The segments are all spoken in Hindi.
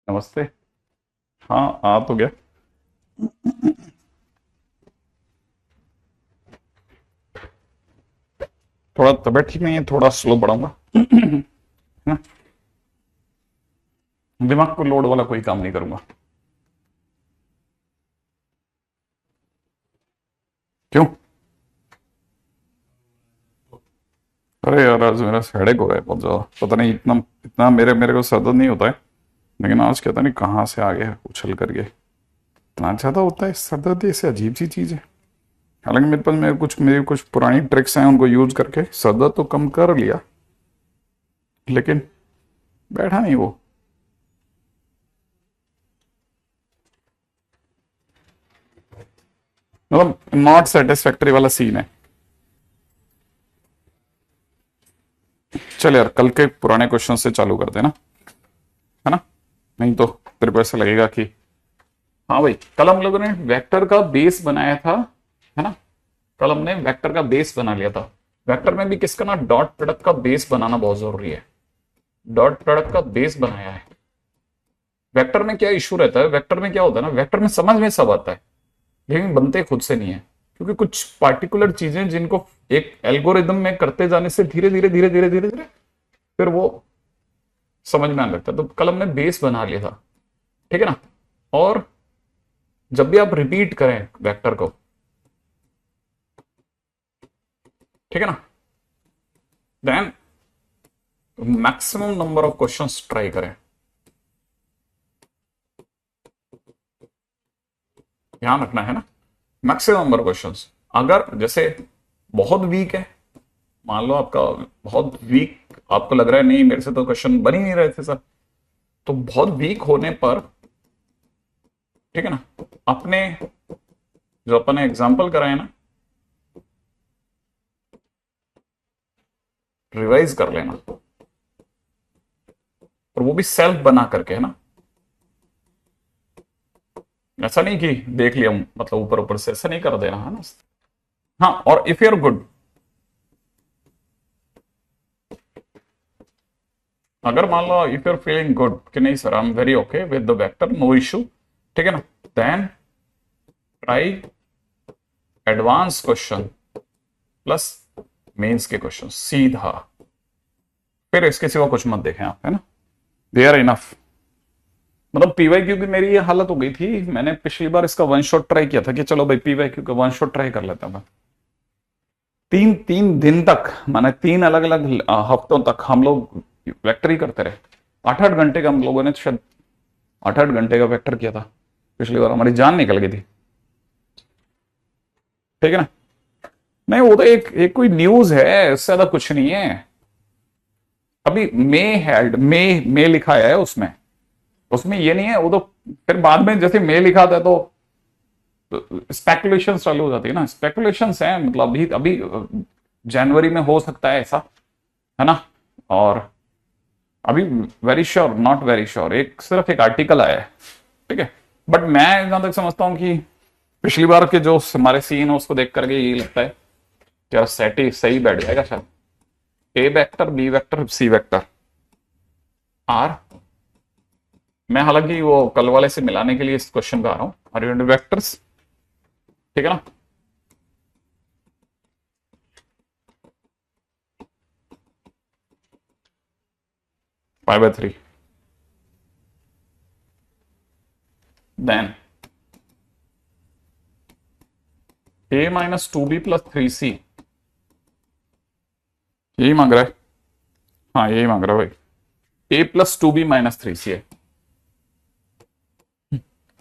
नमस्ते। हाँ, आ तो गया। थोड़ा तबीयत ठीक नहीं है, थोड़ा स्लो पढ़ाऊंगा। है ना। दिमाग को लोड वाला कोई काम नहीं करूंगा। क्यों? अरे यार, आज मेरा हेडेक हो रहा है बहुत ज्यादा। पता नहीं, इतना इतना मेरे मेरे को सर दर्द नहीं होता है। लेकिन आज कहता नहीं कहाँ से आ गया उछल करके इतना ज्यादा होता है सर दर्द। ऐसे अजीब सी चीज है। हालांकि मेरे पास मेरी कुछ पुरानी ट्रिक्स हैं, उनको यूज करके सर दर्द तो कम कर लिया, लेकिन बैठा नहीं वो। मतलब नॉट सेटिस्फैक्टरी वाला सीन है। चल यार, कल के पुराने क्वेश्चन से चालू करते हैं ना। है ना। नहीं तो तेरे को ऐसा लगेगा कि हाँ भाई, कल हम लोगों ने वेक्टर का बेस बनाया था। है ना। कल हमने वेक्टर का बेस बना लिया था। वेक्टर में भी किसका ना, डॉट प्रोडक्ट का बेस बनाना बहुत जरूरी है। डॉट प्रोडक्ट का बेस बनाया है। वेक्टर में क्या इशू रहता है, वेक्टर में क्या होता है ना, वेक्टर में समझ में सब आता है, लेकिन बनते खुद से नहीं है। क्योंकि कुछ पार्टिकुलर चीजें जिनको एक एल्गोरिदम में करते जाने से धीरे धीरे धीरे धीरे धीरे धीरे फिर वो समझ में आने लगता है। तो कल हमने बेस बना लिया था। ठीक है ना। और जब भी आप रिपीट करें वेक्टर को, ठीक है ना, then maximum number of questions try करें। ध्यान रखना है ना। Maximum number questions. अगर जैसे बहुत वीक है, मान लो आपका बहुत वीक, आपको लग रहा है नहीं मेरे से तो क्वेश्चन बन ही नहीं रहे थे सर, तो बहुत वीक होने पर, ठीक है ना, अपने जो अपन ने एग्जाम्पल कराए ना, रिवाइज कर लेना। और वो भी सेल्फ बना करके, है ना। ऐसा नहीं कि देख लिया मतलब ऊपर ऊपर से, ऐसा नहीं कर देना, है ना। हाँ, और इफ यू आर गुड, अगर मान लो if you are feeling good कि नहीं sir, I am very okay with the vector, no issue, ठीक है ना, then try advance question plus mains के क्वेश्चन सीधा। फिर इसके सिवा कुछ मत देखें आप, है ना। They are enough. मतलब पीवाई क्यू की मेरी ये हालत हो गई थी, मैंने पिछली बार इसका वन शॉट ट्राई किया था कि चलो भाई पीवाई क्यू का वन शॉट ट्राई कर लेता हूँ। तीन तीन दिन तक, माने तीन अलग अलग हफ्तों तक हम लोग वेक्टर ही करते रहे। 8-8 घंटे का हम लोगों ने शायद 8-8 घंटे का वेक्टर किया था। पिछली बार हमारी जान निकल गई थी। ठीक है ना। नहीं, वो तो एक एक कोई न्यूज है, इससे ज्यादा कुछ नहीं है। अभी मे हेल्ड मे लिखा है उसमें, उसमें ये नहीं है वो तो। फिर बाद में जैसे मे लिखा था तो स्पेकुलेशन चालू हो जाती है ना। स्पेकुलेशन है, मतलब अभी अभी जनवरी में हो सकता है ऐसा, है ना। और अभी very sure not very sure, एक सिर्फ एक आर्टिकल आया है। ठीक है। बट मैं जहां तक समझता हूं कि पिछली बार के जो हमारे सीन है उसको देख करके ये लगता है कि यार सेट ही सही बैठ जाएगा शायद। A vector, B vector, C vector, R. मैं हालांकि वो कल वाले से मिलाने के लिए इस क्वेश्चन का आ रहा हूं, आर यू वेक्टर्स। ठीक है ना। 5/3, देन a-2b+3c, यही मांग रहा है। हाँ, यही मांग रहा है भाई। a+2b-3c है।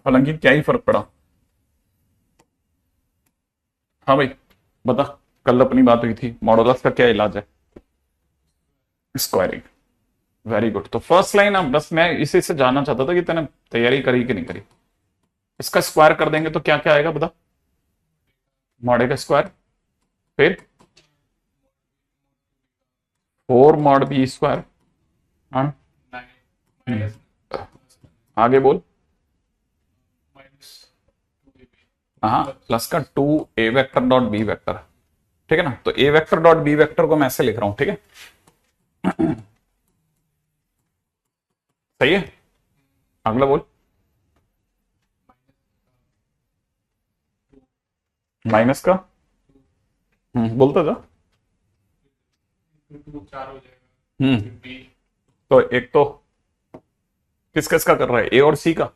हालांकि क्या ही फर्क पड़ा। हाँ भाई, बता। कल अपनी बात हुई थी, मॉडुलस का क्या इलाज है? स्क्वायरिंग। Very good. तो फर्स्ट लाइन, अब बस मैं इसी से जानना चाहता था कि तूने तैयारी करी कि नहीं करी। इसका स्क्वायर कर देंगे तो क्या क्या आएगा बता। मॉड ए का स्क्वायर, फिर 4 mod b स्क्वायर। हाँ। आगे बोल। हाँ, प्लस का 2 a vector dot b vector. ठीक है ना। तो a vector dot b vector को मैं ऐसे लिख रहा हूं, ठीक है। सही है। अगला बोल। माइनस का बोलता था। तो एक तो किस किस का कर रहा है, ए और सी का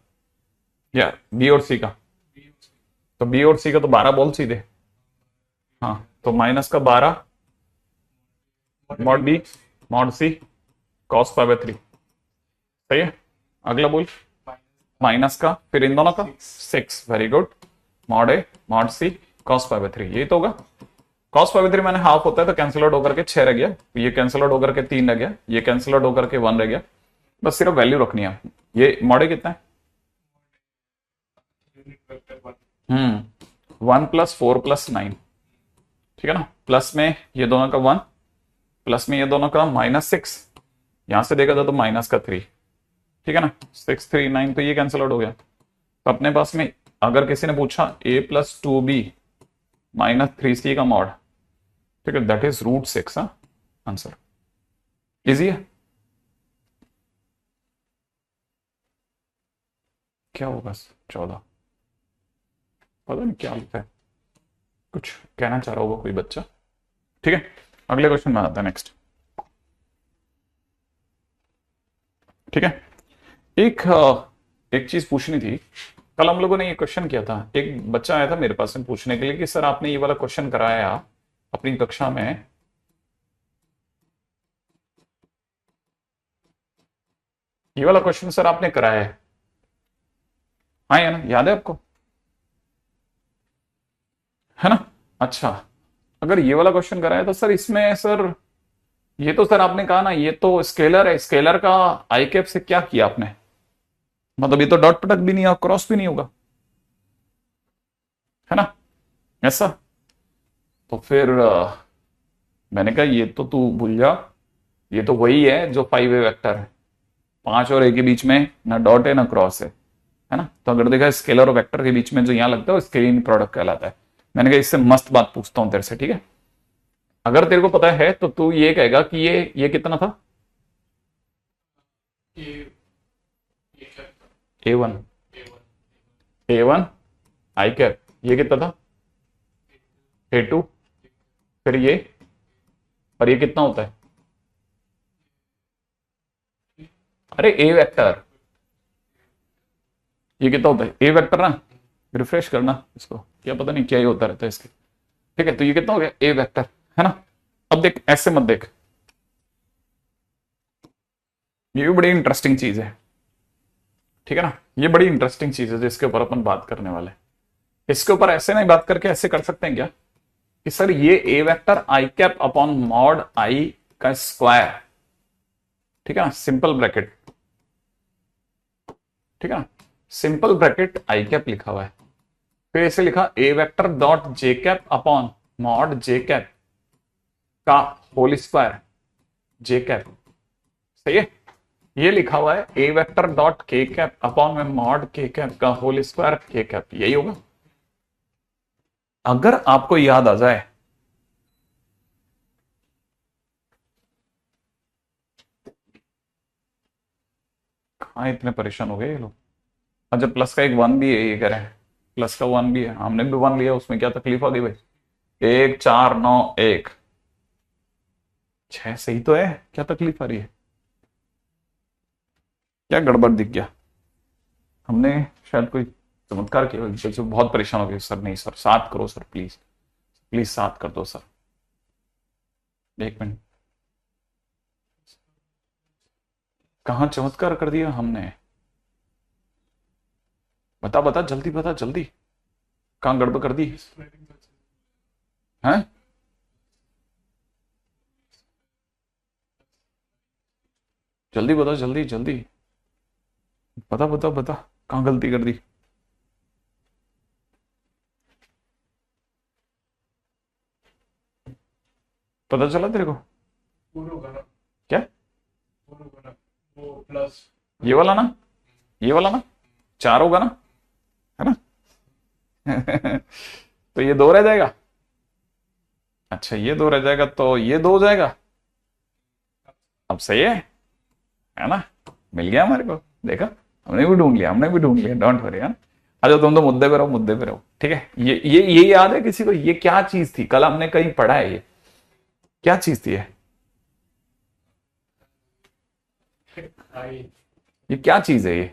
या बी और सी का? तो बी और सी का तो 12 बोल सीधे। हाँ तो माइनस का 12 mod B mod C cos pi by 3। सही है। अगला बोल। माइनस का फिर इन दोनों का 6। Very good. Mod A mod C cos pi by 3, यही तो होगा। कॉस पाई बाय 3 मैंने हाफ होता है तो कैंसिल आउट होकर के 6 रह गया, ये कैंसिल आउट होकर के 3 रह गया, ये कैंसिल आउट होकर के 1 रह गया। बस सिर्फ वैल्यू रखनी है। ये मॉड ए कितना है? 1 + 4 + 9। ठीक है ना। प्लस में ये दोनों का 1, प्लस में ये दोनों का -6, यहां से देखा था तो माइनस का 3। ठीक है ना। 6 3 9, तो ये कैंसिल आउट हो गया। तो अपने पास में अगर किसी ने पूछा a + 2b - 3c का मॉड, ठीक है, दैट इज √6। आंसर इजी है। क्या होगा 14? पता नहीं क्या लिखा है, कुछ कहना चाह रहा होगा कोई बच्चा। ठीक है, अगले क्वेश्चन में आता है नेक्स्ट। ठीक है। एक चीज पूछनी थी। कल हम लोगों ने ये क्वेश्चन किया था, एक बच्चा आया था मेरे पास में पूछने के लिए कि सर आपने ये वाला क्वेश्चन कराया अपनी कक्षा में, ये वाला क्वेश्चन सर आपने कराया है। हाँ या ना, याद है आपको? है ना। अच्छा, अगर ये वाला क्वेश्चन कराया तो सर इसमें सर ये तो सर आपने कहा ना ये तो स्केलर है, स्केलर का आई कैप से क्या किया आपने? मतलब ये तो डॉट प्रोडक्ट भी नहीं होगा, क्रॉस भी नहीं होगा, है ना ऐसा। तो फिर मैंने कहा ये तो तू भूल जा, ये तो वही है जो 5 वे वेक्टर है, 5 और a के बीच में ना डॉट है ना क्रॉस है ना। तो अगर देखा स्केलर और वेक्टर के बीच में जो यहां लगता है वो स्केलिंग प्रोडक्ट कहलाता है। मैंने कहा इससे मस्त बात पूछता हूं तेरे से, ठीक है। अगर तेरे को पता है तो तू ये कहेगा कि ये कितना था? A1 A1 आई कैप, ये कितना था? A2, फिर ये, और ये कितना होता है? अरे ए वेक्टर, ये कितना होता है? ए वेक्टर ना, रिफ्रेश करना इसको, क्या पता नहीं क्या ही होता रहता है इसके। ठीक है, तो ये कितना हो गया? ए वेक्टर, है ना। अब देख, ऐसे मत देख, ये भी बड़ी इंटरेस्टिंग चीज है। ठीक है ना, ये बड़ी इंटरेस्टिंग चीज है जिसके ऊपर अपन बात करने वाले हैं। इसके ऊपर ऐसे नहीं बात करके ऐसे कर सकते हैं क्या कि सर ये A vector I cap upon mod I का स्क्वायर, ठीक है ना, सिंपल ब्रैकेट, ठीक है ना, सिंपल ब्रैकेट आई कैप लिखा हुआ है, फिर ऐसे लिखा A vector dot J cap upon mod J cap का होल स्क्वायर जे कैप। सही है। ये लिखा हुआ है ए vector dot K cap upon में मॉड के कैप का होल स्क्वायर के कैप, यही होगा। अगर आपको याद आ जाए, कहां इतने परेशान हो गए ये लोग। अच्छा, प्लस का एक 1 भी है, ये कह रहे हैं प्लस का 1 भी है, हमने भी 1 लिया, उसमें क्या तकलीफ आ गई भाई? 1 4 9 1 6 सही तो है, क्या तकलीफ आ रही है? क्या गड़बड़ दिख गया? हमने शायद कोई चमत्कार किया, जैसे बहुत परेशान हो गए। सर नहीं सर, 7 करो सर, प्लीज प्लीज 7 कर दो सर। 1 मिनट, कहाँ चमत्कार कर दिया हमने? बता बता जल्दी, बता जल्दी, कहाँ गड़बड़ कर दी है? जल्दी बता, जल्दी जल्दी बता बता बता, कहाँ गलती कर दी? पता चला तेरे को? क्या? वो प्लस ये वाला ना, ये वाला ना 4 होगा ना, है ना। तो ये 2 रह जाएगा। अच्छा, ये 2 रह जाएगा तो ये 2 हो जाएगा। अब सही है ना, मिल गया हमारे को, देखा। हमने भी ढूंढ लिया, हमने भी ढूंढ लिया, डोंट वरी। अच्छा तुम तो मुद्दे पे रहो, मुद्दे पे रहो, ठीक है। ये याद है किसी को, ये क्या चीज थी? कल हमने कहीं पढ़ा है, ये क्या चीज थी? ये क्या चीज है ये?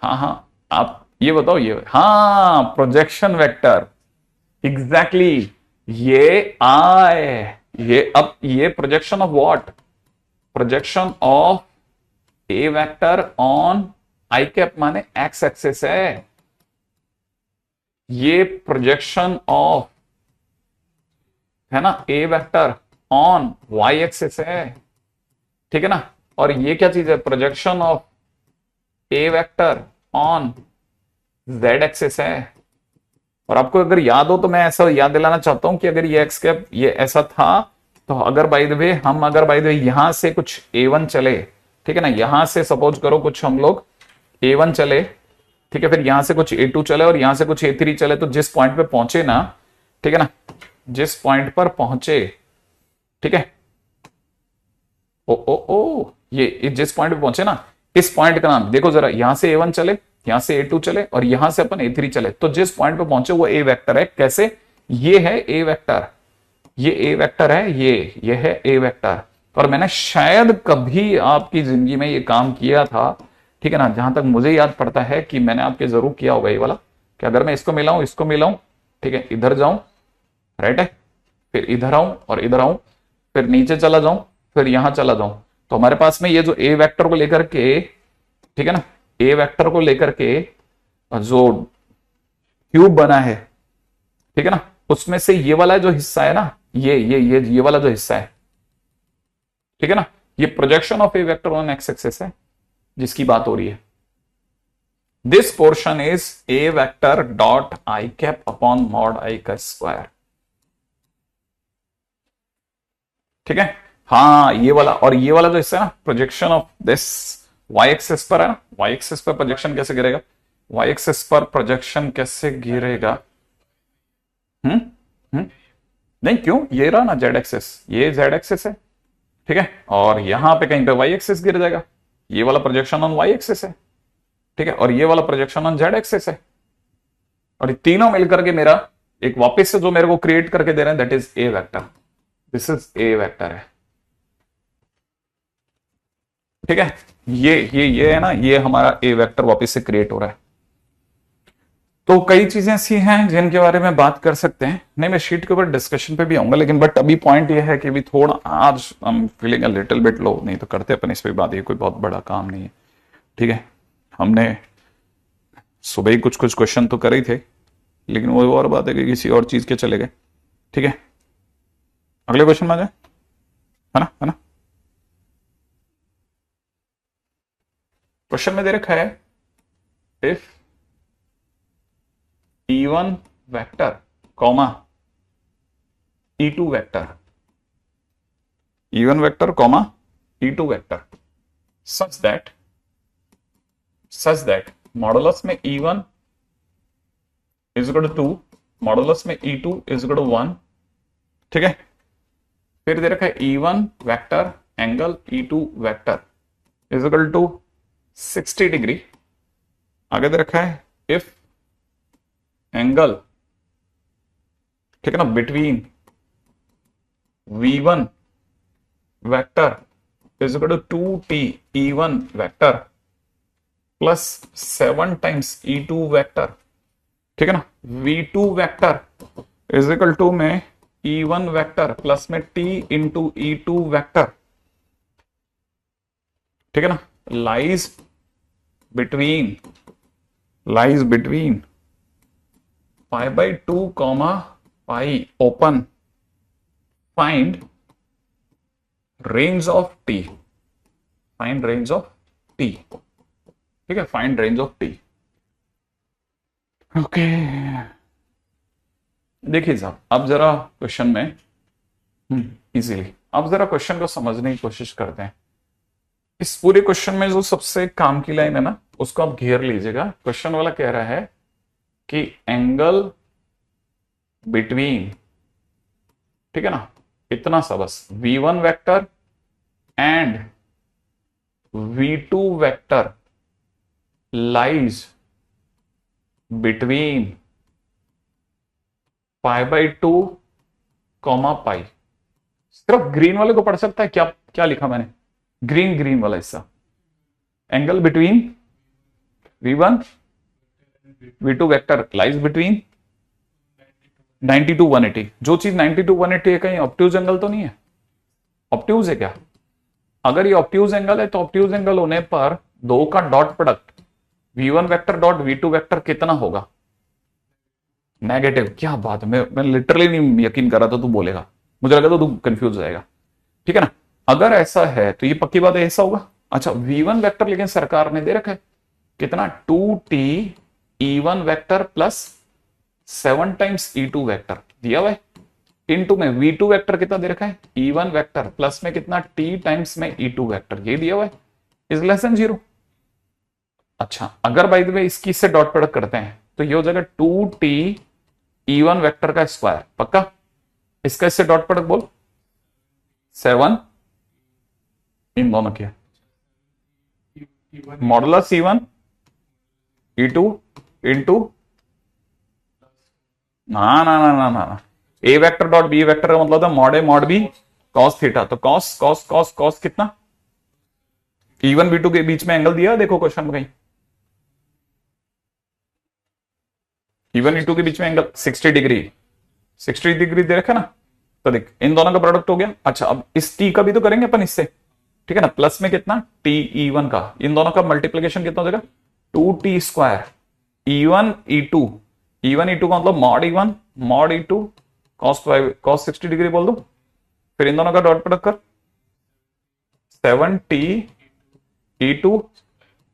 हाँ हाँ, आप ये बताओ, ये हाँ, प्रोजेक्शन वेक्टर, एग्जैक्टली ये आए, ये अब ये projection of what? Projection of A vector on I cap माने एक्स एक्सिस है। ये प्रोजेक्शन ऑफ है ना A vector on Y axis है, ठीक है ना। और ये क्या चीज है? Projection of A vector on Z axis है। और आपको अगर याद हो तो मैं ऐसा याद दिलाना चाहता हूं कि अगर ये एक्स कैप ये ऐसा था, तो अगर बाय द वे हम अगर बाय द वे यहां से कुछ A1 चले, ठीक है ना, यहां से सपोज करो कुछ हम लोग A1 चले, ठीक है, फिर यहां से कुछ A2 चले और यहां से कुछ A3 चले, तो जिस पॉइंट पे पहुंचे ना, ठीक है ना, जिस पॉइंट पर पहुंचे, ठीक है, ओ ओ ओ ये जिस पॉइंट पे पहुंचे ना, इस पॉइंट का नाम देखो जरा, यहां से A1 चले, यहां से A2 चले और यहां से अपन A3 चले, तो जिस पॉइंट पे पहुंचे वो ए वेक्टर है। कैसे? ये है ए वेक्टर, ये ए वेक्टर है, ये है ए वेक्टर। और मैंने शायद कभी आपकी जिंदगी में ये काम किया था, ठीक है ना, जहां तक मुझे याद पड़ता है कि मैंने आपके जरूर किया होगा ये वाला, कि अगर मैं इसको मिलाऊं, इसको मिलाऊं, ठीक है, इधर जाऊं, राइट है, फिर इधर आऊं और इधर आऊं, फिर नीचे चला जाऊं, फिर यहां चला जाऊं, तो हमारे पास में ये जो ए वेक्टर को लेकर के, ठीक है ना, ए वेक्टर को लेकर के जो क्यूब बना है, ठीक है ना, उसमें से ये वाला जो हिस्सा है ना, ये वाला जो हिस्सा है, ठीक है ना, ये projection of A vector on x axis है जिसकी बात हो रही है। This portion is A vector dot I cap upon mod I का स्क्वायर, ठीक है। हाँ ये वाला, और ये वाला जो हिस्सा है ना, projection of this y axis पर है ना, वाई एक्सिस पर प्रोजेक्शन कैसे गिरेगा? वाई एक्सिस पर प्रोजेक्शन कैसे गिरेगा? हम्म हम्म नहीं, क्यों? ये रहा ना जेड एक्सिस, ये जेड एक्सिस है, ठीक है, और यहां पे कहीं पे वाई एक्सिस गिर जाएगा। ये वाला प्रोजेक्शन ऑन वाई एक्सिस है, ठीक है, और ये वाला प्रोजेक्शन ऑन जेड एक्सिस है, और ये तीनों मिलकर के मेरा एक वापस से जो मेरे को क्रिएट करके दे रहे हैं, that is A vector. This is A vector है, ठीक है। ये है ना, ये हमारा ए वेक्टर वापस से क्रिएट हो रहा है। तो कई चीजें ऐसी हैं जिनके बारे में बात कर सकते हैं, नहीं मैं शीट के ऊपर डिस्कशन पे भी आऊंगा, लेकिन बट अभी पॉइंट ये है कि अभी थोड़ा आज हम फीलिंग अ लिटिल बिट लो, नहीं तो करते अपन इस पे बात, ये कोई बहुत बड़ा काम नहीं है, ठीक है। हमने सुबह ही कुछ कुछ क्वेश्चन तो करे ही थे, लेकिन वो और बात है कि किसी और चीज के चले गए, ठीक है। अगले क्वेश्चन में आ जाए, है ना, है ना। क्वेश्चन में दे रखा है, if E1 vector comma E2 vector, E1 vector comma E2 vector such that modulus में E1 is equal to 2, modulus में E2 इज इक्वल टू 1, ठीक है। फिर दे रखा है E1 vector angle E2 vector is equal to 60 degree. आगे दे रखा है इफ एंगल, ठीक है ना, between V1 vector is equal to 2t E1 vector plus 7 times E2 vector, ठीक है ना, V2 vector is equal to में E1 वेक्टर प्लस में t इंटू E2 वेक्टर, ठीक है ना, lies between pi by 2 comma pi open, find range of T, find range of T, ठीक है, find range of T. Okay देखिए साहब, अब जरा क्वेश्चन में इजीली, अब जरा क्वेश्चन को समझने की कोशिश करते हैं। इस पूरे क्वेश्चन में जो सबसे काम की लाइन है ना, उसको आप घेर लीजिएगा। क्वेश्चन वाला कह रहा है कि एंगल बिटवीन, ठीक है ना, इतना सा बस, v1 vector and v2 vector lies between π/2 comma pi. सिर्फ ग्रीन वाले को पढ़ सकता है क्या? क्या लिखा मैंने? ग्रीन ग्रीन वाला हिस्सा, angle between v1 v2 vector lies between 90 to 180। जो चीज 90 to 180 है, कहीं ऑब्ट्यूज एंगल तो नहीं है? ऑब्ट्यूज है क्या? अगर ये ऑब्ट्यूज एंगल है तो ऑब्ट्यूज एंगल होने पर दो का dot product v1 vector dot v2 vector कितना होगा? नेगेटिव। क्या बात है, मैं लिटरली नहीं यकीन कर रहा था तू बोलेगा, मुझे लगा तो तू कंफ्यूज हो जाएगा, ठीक है ना। अगर ऐसा है तो ये पक्की बात है ऐसा होगा। अच्छा, v1 वेक्टर लेकिन सरकार ने दे रखा है कितना? 2t e1 vector plus 7 times e2 vector दिया हुआ है, इनटू में v2 वेक्टर कितना दे रखा है? e1 वेक्टर प्लस में कितना? t टाइम्स में e2 वेक्टर, ये दिया हुआ है, इज लेस देन 0। अच्छा, अगर बाय द वे इसकी से डॉट प्रोडक्ट करते हैं तो ये हो जाएगा 2t e1 वेक्टर का स्क्वायर, पक्का। इसका इससे डॉट प्रोडक्ट बोल, 7 इन दोनों के मॉडुलस e1 e2 इनटू ना ना ना ना ना, A vector dot B vector का मतलब था मॉड ए मॉड बी कॉस थीटा। तो कॉस कॉस कॉस कॉस कितना? e1 b2 के बीच में एंगल दिया, देखो क्वेश्चन में कहीं e1 e2 के बीच में एंगल 60 डिग्री, 60 डिग्री दे रखा ना। तो देख इन दोनों का प्रोडक्ट हो गया। अच्छा, अब इस t का भी तो करेंगे अपन इससे, ठीक है ना। प्लस में कितना? t e1 का, इन दोनों का मल्टीप्लीकेशन कितना हो जाएगा? 2t square e1 e2, e1 e2 का मतलब mod e1 mod e2 cos 60 degree बोल दो, फिर इन दोनों का डॉट प्रोडक्ट कर 7t e2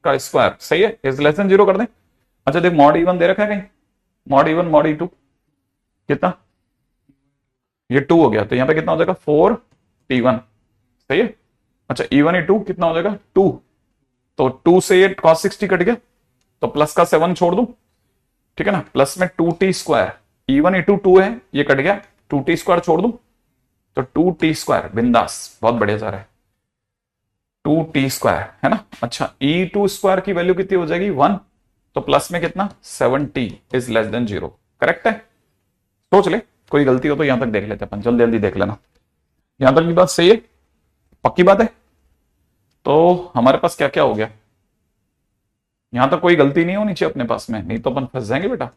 का स्क्वायर, सही है, इज लेस देन 0 कर दें। अच्छा देख, मॉड e1 दे रखा है कहीं, मॉड e1 मॉड e2 कितना? ये 2 हो गया, तो यहां पे कितना हो जाएगा? 4t1, सही है। अच्छा, e1 e2 कितना हो जाएगा? 2, तो 2 से ये cos 60 कट गया, तो प्लस का 7 छोड़ दूं, ठीक है ना। प्लस में 2t स्क्वायर, e1 e2 2 है, ये कट गया, 2t स्क्वायर छोड़ दूं तो 2t स्क्वायर, बिंदास, बहुत बढ़िया जा रहा है, 2t स्क्वायर है ना। अच्छा, e2 स्क्वायर की वैल्यू कितनी हो जाएगी? 1, तो प्लस में कितना? 7t is less then 0, correct है। सोच ले, कोई गलती हो तो यहां तक देख लेते अपन, जल्दी जल्दी देख लेना। यहां तक की बात सही है, पक्की बात है। तो हमारे पास क्या क्या हो गया? यहां तक कोई गलती नहीं होनी चाहिए अपने पास में, नहीं तो अपन फंस जाएंगे बेटा।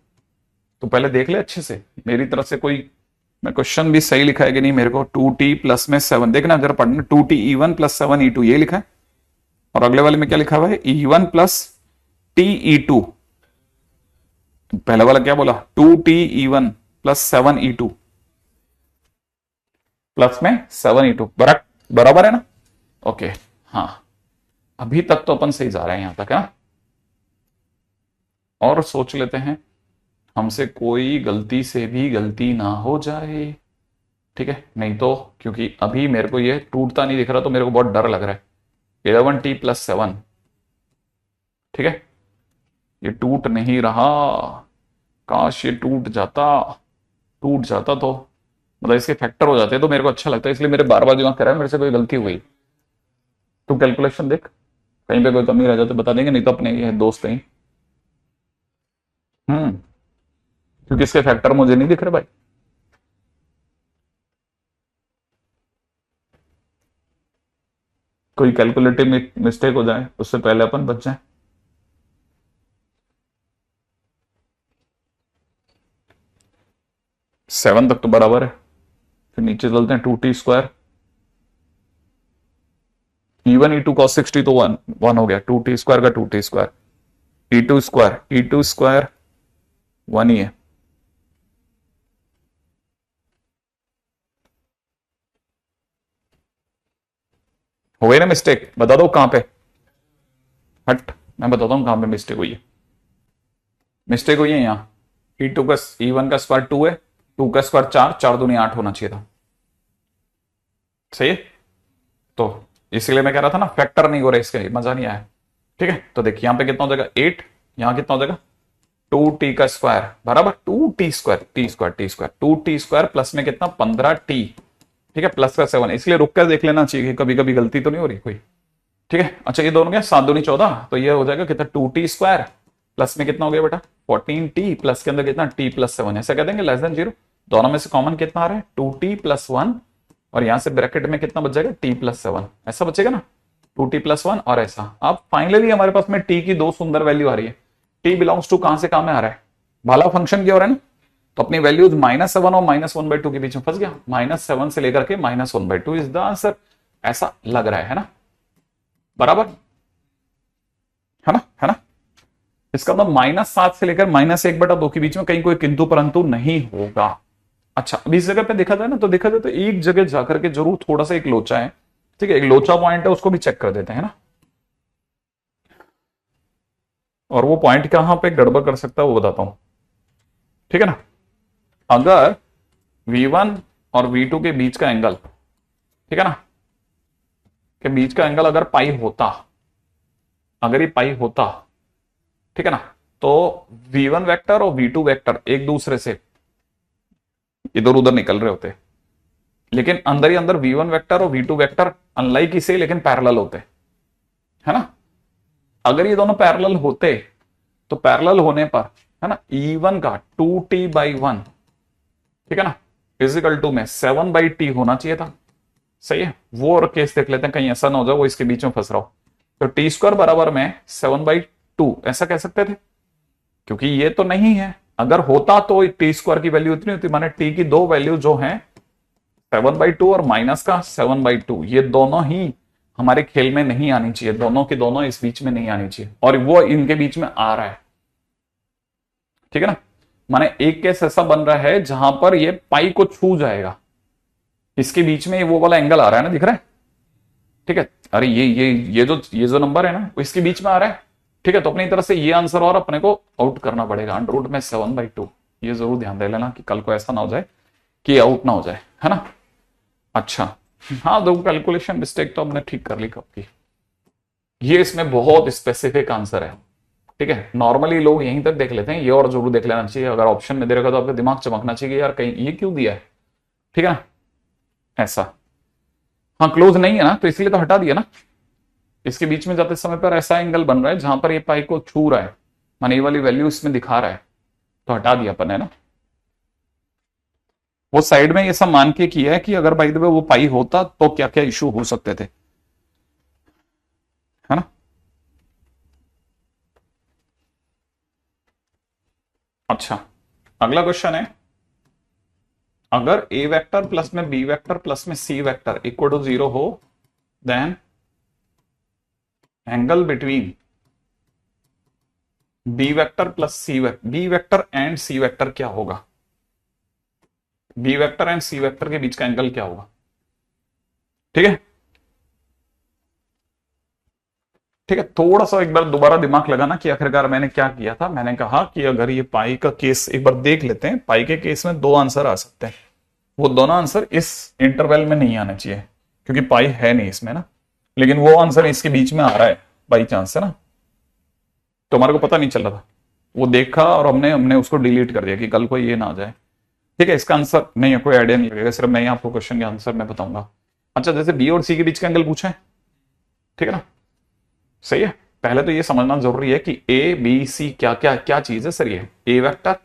तो पहले देख ले अच्छे से, मेरी तरफ से कोई मैं क्वेश्चन भी सही लिखा है कि नहीं मेरे को। 2t प्लस में 7 देखना, अगर पढ़ना 2t e1 प्लस 7 e2 ये लिखा है, और अगले वाले में क्या लिखा हुआ है? e1 plus t e2। पहले वाला क्या बोला? 2t e1 plus 7 e2 plus में 7 e2, बराबर है ना? ओके, हाँ, अभी तक तो अपन सही जा रहे हैं यहां तक है ना। और सोच लेते हैं, हमसे कोई गलती से भी गलती ना हो जाए, ठीक है, नहीं तो, क्योंकि अभी मेरे को ये टूटता नहीं दिख रहा तो मेरे को बहुत डर लग रहा है। 11t प्लस 7, ठीक है, ये टूट नहीं रहा, काश ये टूट जाता तो मतलब इसके फैक्टर हो जाते तो मेरे को अच्छा लगता है, इसलिए मेरे बार बार दिमाग कर रहा है मेरे से कोई गलती हुई। तू कैलकुलेशन देख, कहीं पे कोई कमी रह जाए तो बता देंगे, नहीं तो अपने ये दोस्त कहीं। क्योंकि इसके फैक्टर मुझे नहीं दिख रहे भाई। कोई कैलकुलेटिव मिस्टेक हो जाए उससे पहले अपन बच जाए। सेवन तक तो बराबर है, फिर नीचे चलते हैं 2t square e1 e2 cos 60 तो 1 हो गया, 2t स्क्वायर का 2t स्क्वायर e2 स्क्वायर 1 ही है। हो गई ना मिस्टेक? बता दो कहां पे? हट, मैं बताता हूं कहां पे मिस्टेक हुई है। मिस्टेक हुई है यहां, e2 का e1 का स्क्वायर 2 है, 2 का स्क्वायर 4, 4 दूनी 8 होना चाहिए था, सही है। तो इसलिए मैं कह रहा था ना, फैक्टर नहीं हो रहा इसके, मजा नहीं आया, ठीक है। तो देखिए यहां पे कितना हो जाएगा? 8, यहां कितना हो जाएगा? 2t का स्क्वायर बराबर 2t square, T square 2t square plus में कितना 15t, ठीक है, प्लस का 7, इसलिए रुक कर देख लेना चाहिए, कभी कभी गलती तो नहीं हो रही कोई, ठीक है। अच्छा ये दोनों क्या 7 दूनी 14, तो ये हो जाएगा कितना 2t स्क्वायर प्लस में कितना हो गया बेटा 14t प्लस के अंदर कितना t प्लस 7, ऐसा कह देंगे लेस देन 0। दोनों में से कॉमन कितना आ रहा है 2t प्लस 1 और यहां से ब्रैकेट में कितना बच जाएगा t प्लस 7, ऐसा बचेगा ना 2t प्लस 1 और ऐसा। अब फाइनली हमारे पास में t की दो सुंदर वैल्यू आ रही है। t बिलोंग्स टू कहां से कहां में आ रहा है, भाला फंक्शन की हो रहा है ना, तो अपनी वैल्यूज -7 और -1/2 के बीच में फंस गया, -7 से लेकर के -1/2 इज द आंसर, ऐसा लग रहा है ना, बराबर है ना, है ना। इसका मतलब -7 से लेकर -1/2 के बीच में कहीं कोई किंतु परंतु नहीं होगा। अच्छा अब इस जगह पे देखा जाए ना, तो देखा जाए तो एक जगह जाकर के जरूर थोड़ा सा एक लोचा है, ठीक है, एक लोचा पॉइंट है, उसको भी चेक कर देते हैं ना, और वो पॉइंट कहां पे गड़बड़ कर सकता है वो बताता हूं, ठीक है ना। अगर V1 और V2 के बीच का एंगल, ठीक है ना, के बीच का एंगल अगर पाई होता, अगर ये पाई होता, ठीक है ना, तो V1 वेक्टर और V2 वेक्टर एक दूसरे से इधर उधर निकल रहे होते, लेकिन अंदर ही अंदर V1 वेक्टर और V2 वेक्टर अनलाइक इसे लेकिन पैरेलल होते, है ना। अगर ये दोनों पैरेलल होते तो पैरेलल होने पर, है ना, E1 का 2t/1, ठीक है ना, इजिकल टू में 7/t होना चाहिए था, सही है। वो और केस देख लेते हैं कहीं ऐसा ना हो जाए वो इसके बीच में फंस रहा हो, तो t² बराबर में 7/2 ऐसा कह सकते थे, क्योंकि ये तो नहीं है, अगर होता तो t² की वैल्यू इतनी होती, माने t की दो वैल्यू जो है 7/2 और माइनस का 7/2, ये दोनों ही हमारे खेल में नहीं आनी चाहिए, दोनों के दोनों इस बीच में नहीं आनी चाहिए, और वो इनके बीच में आ रहा है, ठीक है ना। माने एक केस ऐसा बन रहा है जहां पर ये पाई को छू जाएगा, इसके बीच में वो वाला एंगल आ रहा है ना, दिख रहा है, ठीक है। अरे ये जो नंबर है ना वो इसके बीच में आ रहा है, ठीक है। तो अपनी तरफ से ये आंसर और अपने को आउट करना पड़ेगा, √ में 7/2, ये जरूर ध्यान दे लेना कि कल को ऐसा ना हो जाए कि आउट ना हो जाए, है ना। अच्छा हाँ, दो कैलकुलेशन मिस्टेक तो हमने ठीक कर ली कब की, ये इसमें बहुत स्पेसिफिक आंसर है, ठीक है। नॉर्मली लोग यहीं तक देख लेते हैं, ये और जरूर देख लेना चाहिए, अगर ऑप्शन में दे रखा तो आपका दिमाग चमकना चाहिए यार कहीं ये क्यों दिया है, ठीक है ना, ऐसा। हाँ क्लोज नहीं है ना, तो इसलिए तो हटा दिया ना, इसके बीच में जाते समय पर ऐसा एंगल बन रहा है जहां पर ये पाई को छू रहा है, माने ये वाली वैल्यू इसमें दिखा रहा है, तो हटा दिया अपन, है ना। वो साइड में ये सब मान के किया है कि अगर बाय द वे वो पाई होता तो क्या क्या इशू हो सकते थे, है ना। अच्छा अगला क्वेश्चन है, अगर a वेक्टर प्लस में b वेक्टर प्लस में c वेक्टर इक्वल टू 0 हो, then angle between b vector plus c vector, b vector and c vector क्या होगा, b vector and c vector के बीच का एंगल क्या होगा, ठीक है, ठीक है। थोड़ा सा एक बार दोबारा दिमाग लगाना कि आखिरकार मैंने क्या किया था। मैंने कहा कि अगर ये पाई का केस एक बार देख लेते हैं, पाई के केस में दो आंसर आ सकते हैं, वो दोनों आंसर इस इंटरवल में नहीं आने चाहिए क्योंकि पाई है नहीं इसमें ना, लेकिन वो आंसर इसके बीच में आ रहा है बाई चांस, है ना। तो हमारे को पता नहीं चल रहा था, वो देखा और हमने हमने उसको डिलीट कर दिया कि कल को ये ना आ जाए, ठीक है। इसका आंसर नहीं है, कोई आइडिया नहीं लगेगा, सिर्फ मैं आपको क्वेश्चन के आंसर मैं बताऊंगा। अच्छा जैसे बी और सी के बीच का एंगल पूछा है, ठीक है ना, सही है। पहले तो ये समझना जरूरी है कि ए बी सी क्या क्या क्या चीज है सर, ये ए वेक्टर,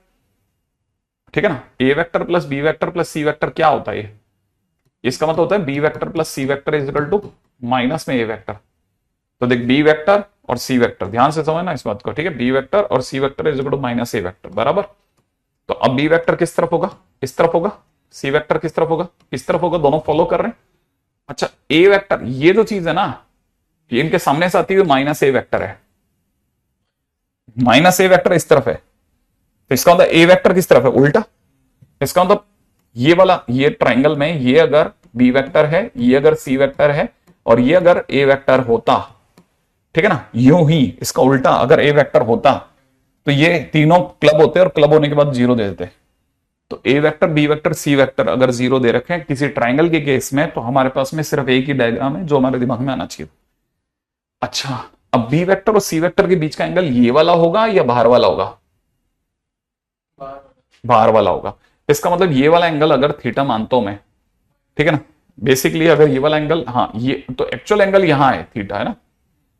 ठीक है ना, A vector plus B vector plus C vector क्या होता है ये, इसका मतलब होता है B vector plus C vector is equal to minus में ए वेक्टर। तो देख बी वेक्टर और सी वेक्टर, ध्यान से समझना इस बात को, ठीक है, बी वेक्टर और C vector is equal to minus A vector, बराबर। तो अब बी वेक्टर किस तरफ होगा, इस तरफ होगा, सी वेक्टर किस तरफ होगा, इस तरफ होगा, दोनों फॉलो कर रहे हैं। अच्छा ए वेक्टर ये जो चीज है ना, ये इनके सामने से आती हुई माइनस ए वेक्टर है, माइनस ए वेक्टर इस तरफ है, तो इसका मतलब ए वेक्टर किस तरफ है, उल्टा। इसका मतलब ये वाला, ये ट्राइंगल में ये अगर बी वेक्टर है, ये अगर सी वेक्टर है और ये अगर ए वेक्टर होता, ठीक है ना, यूं ही इसका उल्टा अगर ए वेक्टर होता तो ये तीनों क्लब होते और क्लब होने के बाद 0 दे देते। तो A vector B vector C vector अगर 0 दे रखे हैं किसी ट्राइंगल के केस में, तो हमारे पास में सिर्फ एक ही डायग्राम है जो हमारे दिमाग में आना चाहिए। अच्छा अब बी वेक्टर और सी वेक्टर के बीच का एंगल ये वाला होगा या बाहर वाला होगा, बाहर वाला होगा। इसका मतलब ये वाला एंगल अगर थीटा मानता हूं मैं, ठीक है ना, बेसिकली अगर ये वाला एंगल, हाँ ये तो एक्चुअल एंगल यहां है, थीटा है ना,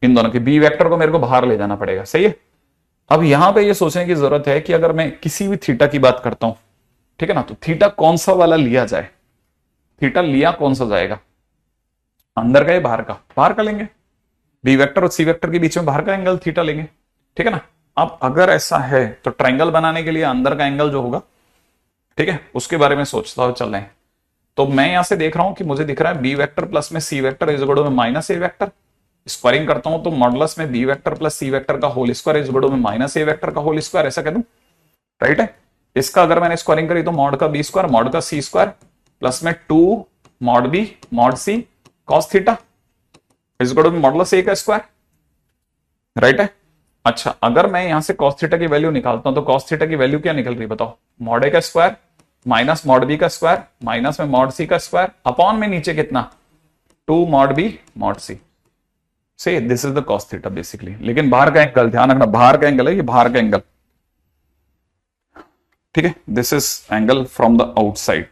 इन दोनों के बी वेक्टर को मेरे को बाहर ले जाना पड़ेगा, सही है। अब यहां पे ये सोचने की जरूरत है कि अगर मैं किसी भी थीटा की बात करता हूं, ठीक है ना, तो थीटा कौन सा वाला लिया जाए, थीटा लिया कौन सा जाएगा, अंदर का या बाहर का, बाहर का लेंगे, बी वेक्टर और सी वेक्टर के बीच में बाहर का एंगल थीटा लेंगे, ठीक है ना। अब अगर ऐसा है तो ट्रायंगल बनाने के लिए अंदर का एंगल जो होगा, ठीक है, उसके बारे में सोचता हुआ चल रहे हैं। तो मैं यहां से देख रहा हूं कि मुझे दिख रहा है बी वेक्टर प्लस में C vector is equal to minus A vector, squaring करता हूं तो मॉडुलस में बी वेक्टर प्लस सी वेक्टर का whole square is equal to minus A vector का होल स्क्वायर, ऐसा कह दूं, राइट है। इसका अगर मैंने स्क्वायरिंग करी तो मॉड का बी स्क्वायर मॉड का सी स्क्वायर प्लस में 2 mod B mod C cos theta is equal to modulus A का स्क्वायर, राइट है। अच्छा, अगर मैं यहां से cos थीटा की वैल्यू निकालता हूं तो cos थीटा की वैल्यू क्या निकल रही है बताओ, मॉड ए का स्क्वायर माइनस मॉड बी का स्क्वायर माइनस में मॉड सी का स्क्वायर अपॉन में नीचे कितना 2 मॉड बी मॉड सी, से this is the cos theta basically. लेकिन बाहर का एंगल ध्यान रखना, बाहर का एंगल है ये, बाहर का एंगल, ठीक है, this is angle from the outside.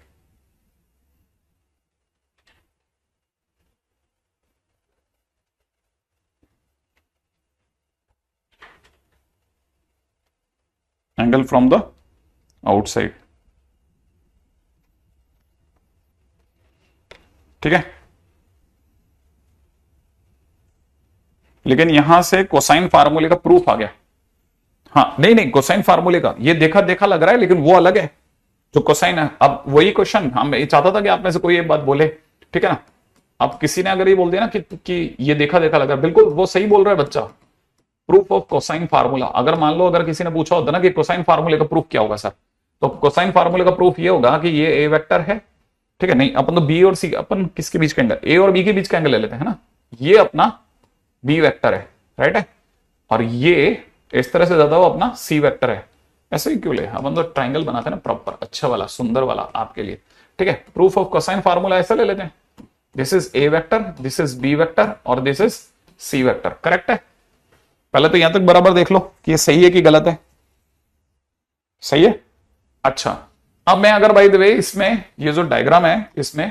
Angle from the outside, ठीक है। लेकिन यहां से कोसाइन फार्मूले का प्रूफ आ गया, हाँ नहीं नहीं कोसाइन फार्मूले का ये देखा देखा लग रहा है, लेकिन वो अलग है जो कोसाइन है। अब वही क्वेश्चन हम ये चाहता था कि आप में से कोई ये बात बोले, ठीक है ना। अब किसी ने अगर ये बोल दिया ना कि ये देखा देखा लग रहा है, बिल्कुल वो सही बोल रहा है बच्चा, प्रूफ ऑफ कोसाइन फार्मूला। अगर मान लो अगर किसी ने पूछा होता ना कि कोसाइन फार्मूले का प्रूफ क्या होगा सर, तो कोसाइन फार्मूले का प्रूफ ये होगा कि ये ए वेक्टर है, ठीक है, नहीं अपन तो बी और सी, अपन किसके बीच का एंगल, ए और बी के बीच का एंगल ले लेते हैं ना, ये अपना बी वेक्टर है, राइट है, और ये इस तरह से ज्यादा वो अपना सी वेक्टर है। ऐसे ही क्यों ले, अपन तो ट्राइंगल बनाते हैं ना प्रॉपर, अच्छा वाला सुंदर वाला आपके लिए, ठीक है। प्रूफ ऑफ कोसाइन फार्मूला ऐसा ले लेते हैं, this is A vector, this is B vector और this is C vector, correct है। पहले तो यहां तक बराबर देख लो कि ये सही है कि गलत है, सही है। अच्छा, अब मैं अगर बाय द वे इसमें ये जो डायग्राम है इसमें,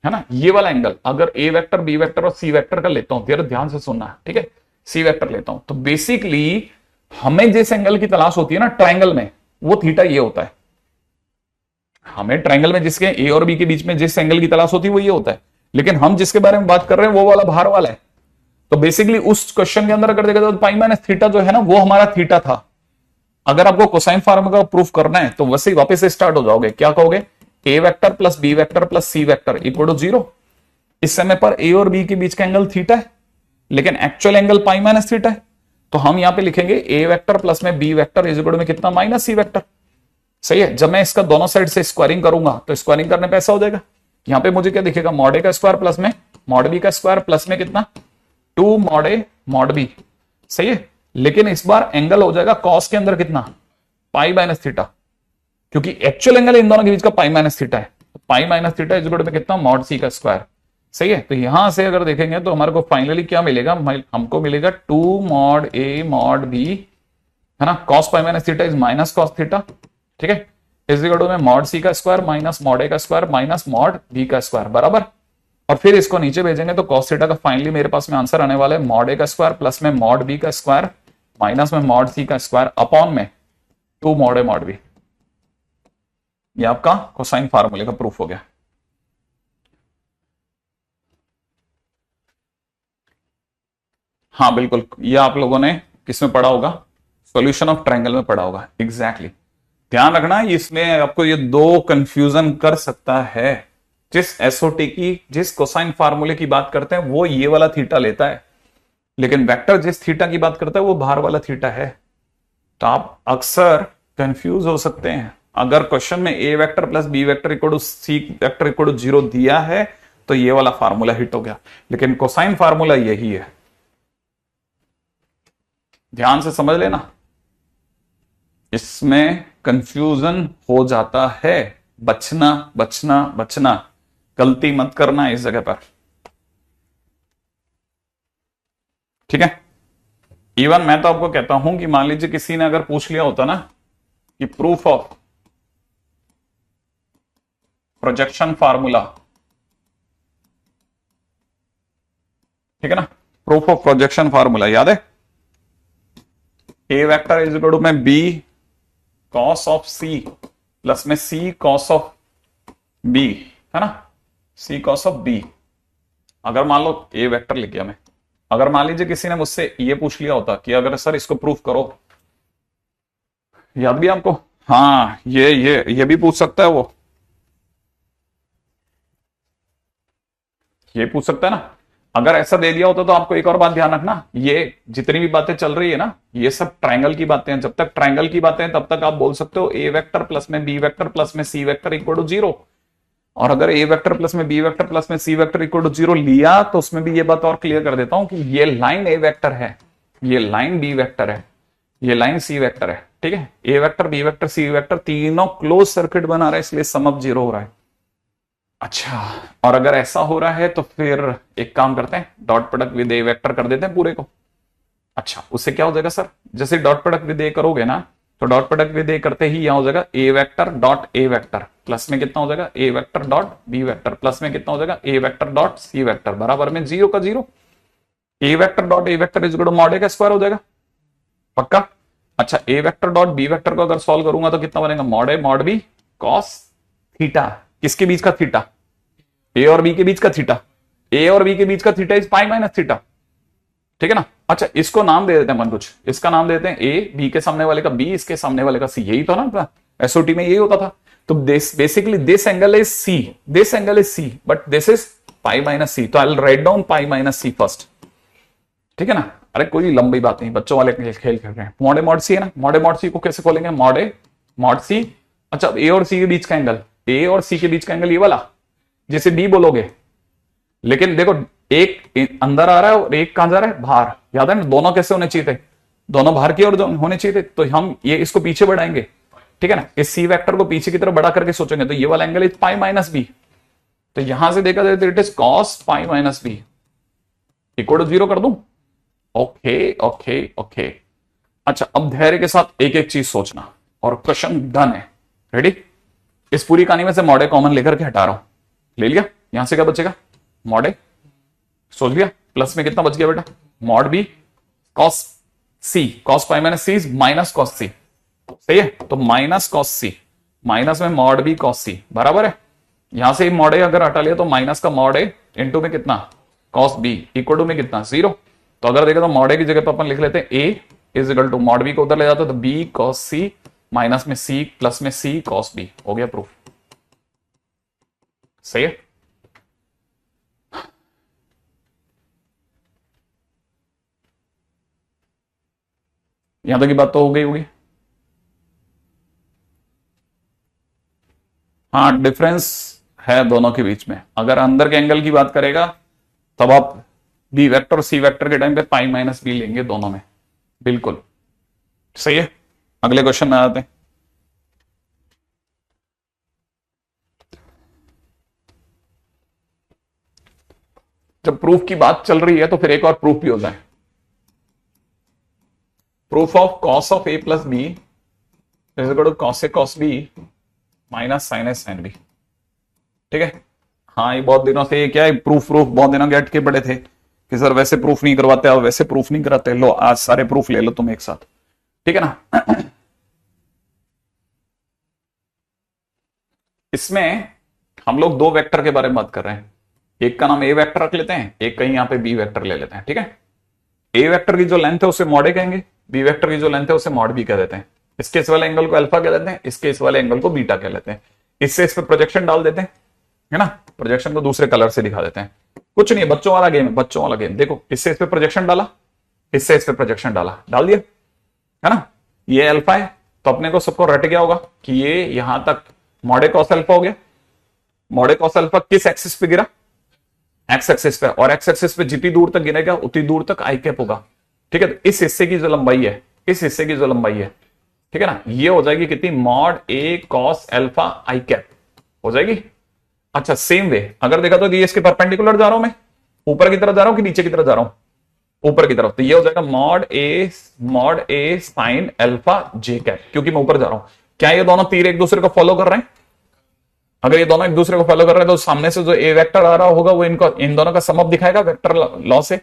है ना, ये वाला एंगल अगर ए वेक्टर बी वेक्टर और सी वेक्टर का लेता हूं, ध्यान से सुनना, ठीक है, सी वेक्टर लेता हूं तो बेसिकली हमें जिस एंगल की तलाश होती है ना ट्रायंगल में, वो थीटा ये होता है। हमें ट्रायंगल में जिसके ए और बी के बीच में जिस एंगल की तलाश होती है वो ये होता है, लेकिन हम जिसके बारे में बात कर रहे हैं वो वाला बाहर वाला है। तो बेसिकली उस क्वेश्चन के अंदर अगर देखा तो पाई माइनस थीटा जो है ना वो हमारा थीटा था। अगर आपको कोसाइन फार्मूला का प्रूफ करना है तो वैसे ही वापस से स्टार्ट हो जाओगे, क्या कहोगे, A vector plus B vector plus C vector equal to 0। इस समय पर ए और बी के बीच का एंगल थीटा है, लेकिन actual angle pi minus theta है, तो हम यहां पे लिखेंगे ए वेक्टर प्लस में बी वेक्टर इज इक्वल में कितना माइनस सी वेक्टर, सही है। जब मैं इसका दोनों साइड से स्क्वायरिंग करूंगा तो स्क्वायरिंग करने पे ऐसा हो जाएगा, यहां पे मुझे क्या दिखेगा, मॉड ए का स्क्वायर प्लस में मॉड बी का स्क्वायर प्लस में कितना 2 मॉड ए मॉड बी, सही है। लेकिन इस बार एंगल हो जाएगा कॉस के अंदर कितना पाई माइनस थीटा, क्योंकि एक्चुअल एंगल इन दोनों के बीच का पाई माइनस थीटा है, pi minus theta is equal में कितना मॉड सी का स्क्वायर, सही है। तो यहां से अगर देखेंगे तो हमारे को फाइनली क्या मिलेगा, हमको मिलेगा 2 मॉड ए मॉड बी, है ना, cos pi minus theta is minus cos theta, ठीक है, इज इक्वल में मॉड सी का स्क्वायर माइनस मॉड ए का स्क्वायर माइनस मॉड बी का स्क्वायर बराबर। और फिर इसको नीचे भेजेंगे तो कॉस थीटा का फाइनली मेरे पास में आंसर आने वाला है मॉड ए का स्क्वायर प्लस में मॉड बी का स्क्वायर माइनस में मॉड सी का स्क्वायर अपॉन में 2 मॉड ए मॉड बी। ये आपका कोसाइन फार्मूले का प्रूफ हो गया। हाँ बिल्कुल, ये आप लोगों ने किसमें पढ़ा होगा, सॉल्यूशन ऑफ ट्रायंगल में पढ़ा होगा, एग्जैक्टली ध्यान रखना, इसमें आपको ये दो कंफ्यूजन कर सकता है। जिस एसओटी की जिस कोसाइन फार्मूले की बात करते हैं वो ये वाला थीटा लेता है, लेकिन वेक्टर जिस थीटा की बात करता है वो बाहर वाला थीटा है, तो आप अक्सर कंफ्यूज हो सकते हैं। अगर क्वेश्चन में A vector plus B vector equal to C vector equal to 0 दिया है तो ये वाला फार्मूला हिट हो गया, लेकिन कोसाइन फार्मूला यही है, ध्यान से समझ लेना, इसमें कंफ्यूजन हो जाता है, बचना बचना बचना, गलती मत करना इस जगह पर, ठीक है। इवन मैं तो आपको कहता हूं कि मान लीजिए किसी ने अगर पूछ लिया होता ना कि प्रूफ ऑफ प्रोजेक्शन फार्मूला, ठीक है ना, प्रूफ ऑफ प्रोजेक्शन फार्मूला याद है, ए वेक्टर इज इक्वल टू में b cos of c plus में सी कॉस ऑफ बी, है ना, सी कॉस ऑफ बी। अगर मान लो ए वेक्टर लिख गया मैं, अगर मान लीजिए किसी ने मुझसे ये पूछ लिया होता कि अगर सर इसको प्रूफ करो, याद भी आपको, हाँ ये भी पूछ सकता है, वो ये पूछ सकता है ना। अगर ऐसा दे दिया होता तो आपको एक और बात ध्यान रखना, ये जितनी भी बातें चल रही है ना, ये सब ट्रायंगल की बातें हैं। जब तक ट्रायंगल की बातें हैं तब तक आप बोल सकते हो ए वेक्टर प्लस में बी वेक्टर प्लस में सी वेक्टर इक्वल टू 0। और अगर ए वेक्टर प्लस में बी वेक्टर प्लस में सी वेक्टर इक्वल टू 0 लिया तो उसमें भी ये बात और क्लियर कर देता हूं कि ये लाइन ए वेक्टर है, ये लाइन बी वेक्टर है, ये लाइन सी वेक्टर है, ठीक है। ए vector B vector C vector तीनों क्लोज सर्किट बना रहा है, इसलिए सम ऑफ 0 हो रहा है। अच्छा, और अगर ऐसा हो रहा है तो फिर एक काम करते हैं, dot product with A vector कर देते हैं पूरे को। अच्छा, उससे क्या हो जाएगा सर, जैसे डॉट प्रोडक्ट विद ए करोगे ना, तो डॉट प्रोडक्ट विद ए करते ही यहां हो जाएगा A vector dot A vector plus में कितना हो जाएगा A vector dot B vector plus में कितना हो जाएगा A vector dot C vector बराबर में 0 का 0। A vector dot A vector is equal to mod ए का स्क्वायर हो जाएगा, पक्का। अच्छा, A vector dot B vector को अगर सॉल्व करूंगा तो कितना बनेगा, मॉड ए मॉड बी कॉस थीटा। किसके बीच का थीटा, ए और बी के बीच का थीटा, ए और बी के बीच का theta is pi minus theta, ठीक है ना। अच्छा, इसको नाम दे देते हैं अपन कुछ, इसका नाम देते हैं ए, बी के सामने वाले का बी, इसके सामने वाले का सी, यही तो ना एसओटी में यही होता था। तो basically this angle is C, this angle is C but this is pi minus C, तो I will write down pi minus C first, ठीक है ना। अरे कोई लंबी बात नहीं, बच्चों वाले खेल खेल रहे हैं। मॉड ए मॉड सी है ना, मॉड ए मॉड सी को कैसे खोलेंगे, मॉड ए मॉड सी। अच्छा, ए और सी के बीच का एंगल, ए और सी के बीच का एंगल ये वाला जिसे बी बोलोगे, लेकिन देखो एक अंदर आ रहा है और एक कहां जा रहा है, बाहर, याद है ना, दोनों कैसे होने चाहिए थे, दोनों बाहर की ओर होने चाहिए थे। तो हम ये इसको पीछे बढ़ाएंगे, ठीक है ना, इस सी वेक्टर को पीछे की तरफ बढ़ा करके सोचेंगे तो ये वाला angle is pi minus b, तो यहां से देखा जाए तो it is cos pi minus b equal to 0 कर दूं। Okay okay okay. अच्छा, अब धैर्य के साथ एक एक चीज सोचना और क्वेश्चन डन है, रेडी। इस पूरी कहानी में से मॉड ए कॉमन लेकर के हटा रहा हूं, ले लिया, यहां से क्या बचेगा, मॉड ए, सोच लिया, प्लस में कितना बच गया बेटा, mod B cos C, cos pi minus C is minus cos C, सही है। तो माइनस कॉस सी माइनस में मॉड बी कॉस सी बराबर है, यहां से मॉड ए अगर हटा लिया तो माइनस का मॉड ए इंटू में कितना कॉस बी इक्वल टू में कितना 0। तो अगर देखा तो मॉड ए की जगह पर अपन लिख लेते हैं A is equal to mod B को उधर ले जाते तो बी कॉस सी माइनस में सी प्लस में सी कॉस बी, हो गया प्रूफ, सही है। यहां तक की बात तो हो गई होगी। हाँ, डिफरेंस है दोनों के बीच में। अगर अंदर के एंगल की बात करेगा तब आप बी वेक्टर और सी वेक्टर के टाइम पे पाई माइनस बी लेंगे दोनों में, बिल्कुल सही है। अगले क्वेश्चन में आते हैं। जब प्रूफ की बात चल रही है तो फिर एक और प्रूफ भी हो जाए, proof of cos of a plus b is equal to cos a cos b minus sine a sine b, ठीक है। हाँ, ये बहुत दिनों से क्या है, प्रूफ बहुत दिनों के अटके पड़े थे कि सर वैसे प्रूफ नहीं करवाते और वैसे प्रूफ नहीं कराते। लो, आज सारे प्रूफ ले लो तुम एक साथ, ठीक है ना। इसमें हम लोग दो वेक्टर के बारे में बात कर रहे हैं, एक का नाम ए वेक्टर रख लेते हैं, एक कहीं यहां पे बी वेक्टर ले लेते हैं, ठीक है। ए वेक्टर की जो लेंथ है उसे मॉड ए कहेंगे, बी वेक्टर की जो लेंथ है उसे मॉड बी कह देते हैं। इसके इस वाले एंगल को अल्फा कह देते हैं, इसके इस वाले एंगल को बीटा कह लेते हैं। इससे इस पे प्रोजेक्शन डाल देते हैं, है ना, प्रोजेक्शन को दूसरे कलर से दिखा देते हैं। कुछ नहीं है, बच्चों वाला गेम है, बच्चों वाला गेम। देखो, इससे इस पे प्रोजेक्शन डाला, इससे इस पे प्रोजेक्शन डाला, डाल दिया, है ना। ये अल्फा है तो अपने को सबको रट गया होगा कि ये यहां तक मॉड ए कॉस अल्फा हो गया। मॉड ए कॉस अल्फा किस एक्सिस पे गिरा, एक्स एक्सिस पे, और एक्स एक्सिस पे जितनी दूर तक गिरेगा उतनी दूर तक आई कैप होगा, ठीक है। तो इस हिस्से की जो लंबाई है, इस हिस्से की जो लंबाई है, ठीक है ना, ये हो जाएगी कितनी, mod A cos alpha I cap हो जाएगी। अच्छा, सेम वे अगर देखा तो ये इसके परपेंडिकुलर जा रहा हूं मैं, ऊपर की तरफ जा रहा हूं कि नीचे की तरफ जा रहा हूं, ऊपर की तरफ, तो ये हो जाएगा मॉड ए साइन अल्फा जे कैप, क्योंकि मैं ऊपर जा रहा हूं। क्या ये दोनों तीर एक दूसरे को फॉलो कर रहे हैं? अगर ये दोनों एक दूसरे को फॉलो कर रहे हैं तो सामने से जो ए वेक्टर आ रहा होगा वो इनको इन दोनों का सम अप दिखाएगा वेक्टर लॉ से।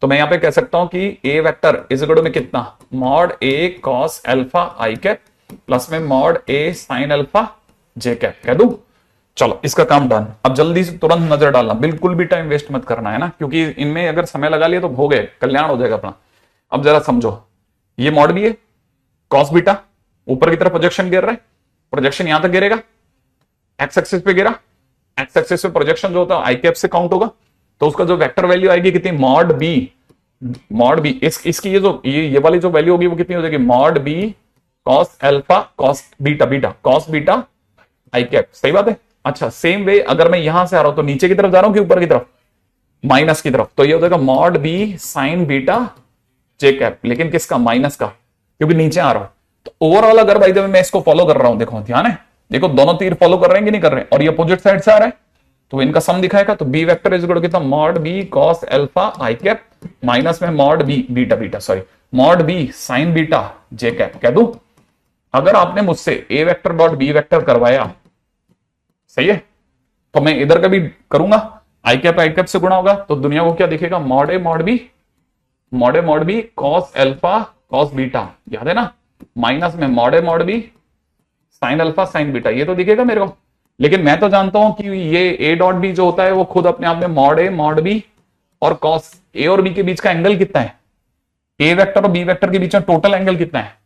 तो मैं यहां पे कह सकता हूं कि ए वेक्टर इज इक्वल टू में कितना, mod A cos alpha I cap plus में मॉड ए साइन अल्फा जे कैप कह दूं। चलो इसका काम डन। अब जल्दी से तुरंत नजर डालना, बिल्कुल भी टाइम वेस्ट मत करना है ना, क्योंकि इनमें अगर समय लगा लिया तो हो गए, कल्याण हो जाएगा अपना। अब जरा समझो, ये मॉड भी है कॉस बीटा, ऊपर की तरफ प्रोजेक्शन गिर रहा है, प्रोजेक्शन यहां तक गिरेगा, एक्स एक्सिस पे गिरा, एक्स एक्सिस पे प्रोजेक्शन जो होता है आई कैप से काउंट होगा, तो उसका जो वेक्टर वैल्यू आएगी कितनी, मॉड बी, मॉड बी इसकी ये जो ये वाली जो वैल्यू होगी वो कितनी हो जाएगी, mod B cos alpha cos beta, beta cos beta I cap. सही बात है। अच्छा सेम वे अगर मैं यहां से आ रहा हूं तो नीचे की तरफ जा रहा हूं कि ऊपर की तरफ, माइनस की तरफ, तो ये हो जाएगा mod B sine beta J cap, लेकिन किसका, माइनस का, क्योंकि नीचे आ रहा हूं। तो ओवरऑल अगर भाई मैं इसको फॉलो कर रहा हूं, देखो ध्यान है, देखो दोनों तीर फॉलो कर रहे हैं कि नहीं कर रहे हैं, और ये अपोजिट साइड से आ रहा है तो इनका सम दिखाएगा। तो B vector is equal to कितना, mod B cos alpha I cap minus में mod B beta beta sorry mod B sine beta J cap कह दूं। अगर आपने मुझसे A vector dot B vector करवाया, सही है, तो मैं इधर का भी करूंगा, आई कैप से गुणा होगा तो दुनिया को क्या दिखेगा, मॉड ए mod B cos alpha cos beta, याद है ना, माइनस में mod B sine alpha sine beta, ये तो दिखेगा मेरे को। लेकिन मैं तो जानता हूं कि ये ए डॉट बी जो होता है वो खुद अपने आप में मॉड ए मॉड बी और कॉस ए और बी के बीच का एंगल कितना है, ए वेक्टर और बी वेक्टर के बीच में टोटल एंगल कितना है,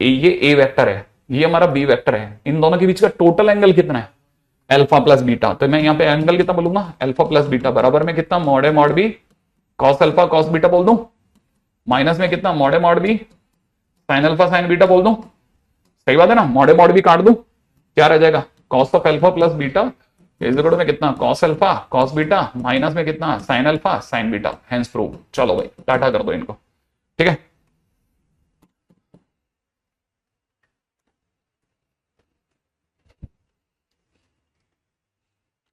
ये ए वेक्टर है, ये हमारा बी वेक्टर है, इन दोनों के बीच का टोटल एंगल कितना है, अल्फा प्लस बीटा। तो मैं यहाँ पे एंगल कितना बोलूंगा, अल्फा प्लस बीटा बराबर में कितना, मॉड ए mod B cos alpha cos beta बोल दूं, माइनस में कितना, मॉड ए mod B sine alpha sine beta बोल दूं। सही बात है ना, मॉड ए मॉड बी काट दूं, क्या रह जाएगा, cos of alpha plus beta is equal to में कितना, cos alpha cos beta minus में कितना, sine alpha sine beta, hence prove. चलो भाई टाटा कर दो इनको, ठीक है।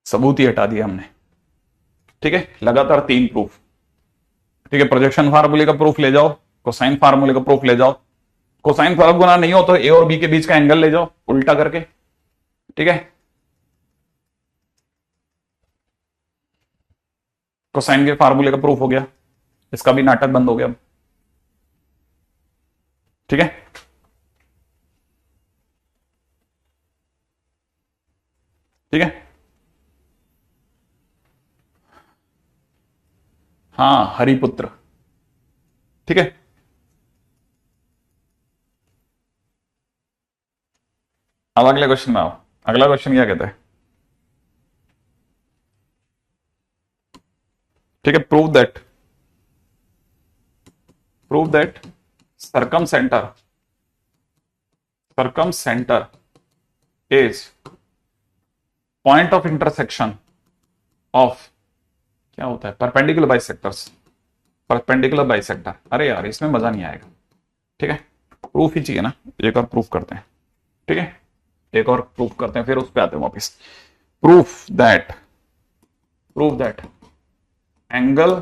सबूत ही हटा दिया हमने, ठीक है। लगातार 3 प्रूफ, ठीक है। प्रोजेक्शन फार्मूले का प्रूफ ले जाओ, कोसाइन फार्मूले का प्रूफ ले जाओ, कोसाइन फार्मूला नहीं हो तो ए और बी के बीच का एंगल ले जाओ उल्टा करके, ठीक है। कोसाइन के फार्मूले का प्रूफ हो गया, इसका भी नाटक बंद हो गया, ठीक है। ठीक है, हाँ हरिपुत्र, ठीक है। अब अगले क्वेश्चन में आओ। अगला क्वेश्चन क्या कहता है, ठीक है, prove that circumcenter is point of intersection of, क्या होता है, परपेंडिकुलर बाइसेक्टर। अरे यार इसमें मजा नहीं आएगा, ठीक है, प्रूफ ही चाहिए ना, एक और प्रूफ करते हैं, ठीक है, एक और प्रूफ करते हैं फिर उस पे आते हैं वापिस। प्रूफ दैट एंगल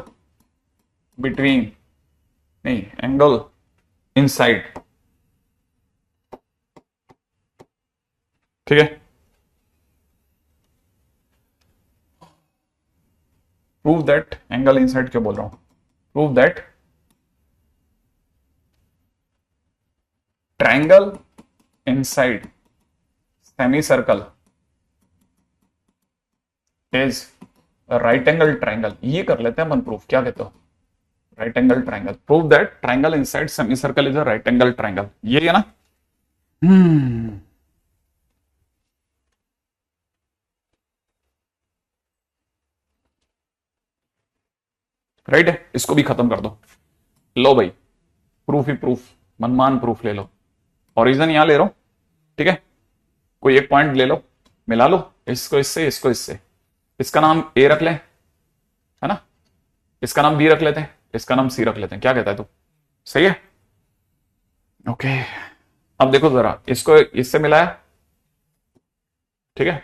बिटवीन, नहीं, एंगल इनसाइड, ठीक है। प्रूव दैट एंगल इनसाइड क्यों बोल रहा हूं, prove that triangle inside semi circle is right angle triangle. ये कर लेते हैं अपन प्रूफ, क्या कहते हो, right angle triangle. Prove that triangle inside semi circle is a right angle triangle, ये है ना। राइट है, इसको भी खत्म कर दो। लो भाई प्रूफ ही प्रूफ, मनमान प्रूफ ले लो, ओरिजिन यहां ले रहा हूं, ठीक है। कोई एक पॉइंट ले लो, मिला लो, इसको इससे इसको इससे, इसका नाम ए रख ले, है ना, इसका नाम बी रख लेते हैं, इसका नाम सी रख लेते हैं, क्या कहता है तू, सही है, ओके। अब देखो जरा, इसको इससे मिलाया, ठीक है,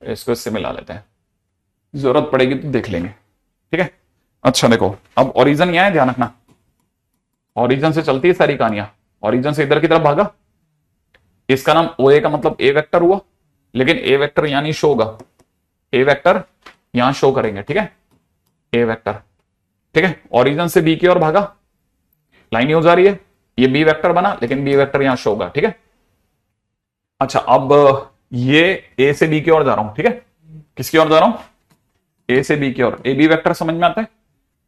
इसको इससे मिला लेते हैं, जरूरत पड़ेगी तो देख लेंगे, ठीक है। अच्छा देखो, अब ओरिजिन यहां है, ध्यान रखना, ओरिजिन से चलती है सारी कहानियां, ओरिजिन से इधर की तरफ भागा, इसका नाम ओ ए का मतलब ए वेक्टर हुआ, लेकिन ए वेक्टर यहां नहीं शो होगा, ए वेक्टर यहां शो करेंगे, ठीक है, ए वेक्टर, ठीक है, ओरिजिन से बी की ओर भागा, लाइन यूज आ रही है, ये बी वेक्टर बना, लेकिन बी वेक्टर यहां शो होगा, ठीक है। अच्छा, अब ये ए से बी की ओर जा रहा हूं, ठीक है, किसकी ओर जा रहा हूं, ए से बी की ओर, ए बी वेक्टर समझ में आता है,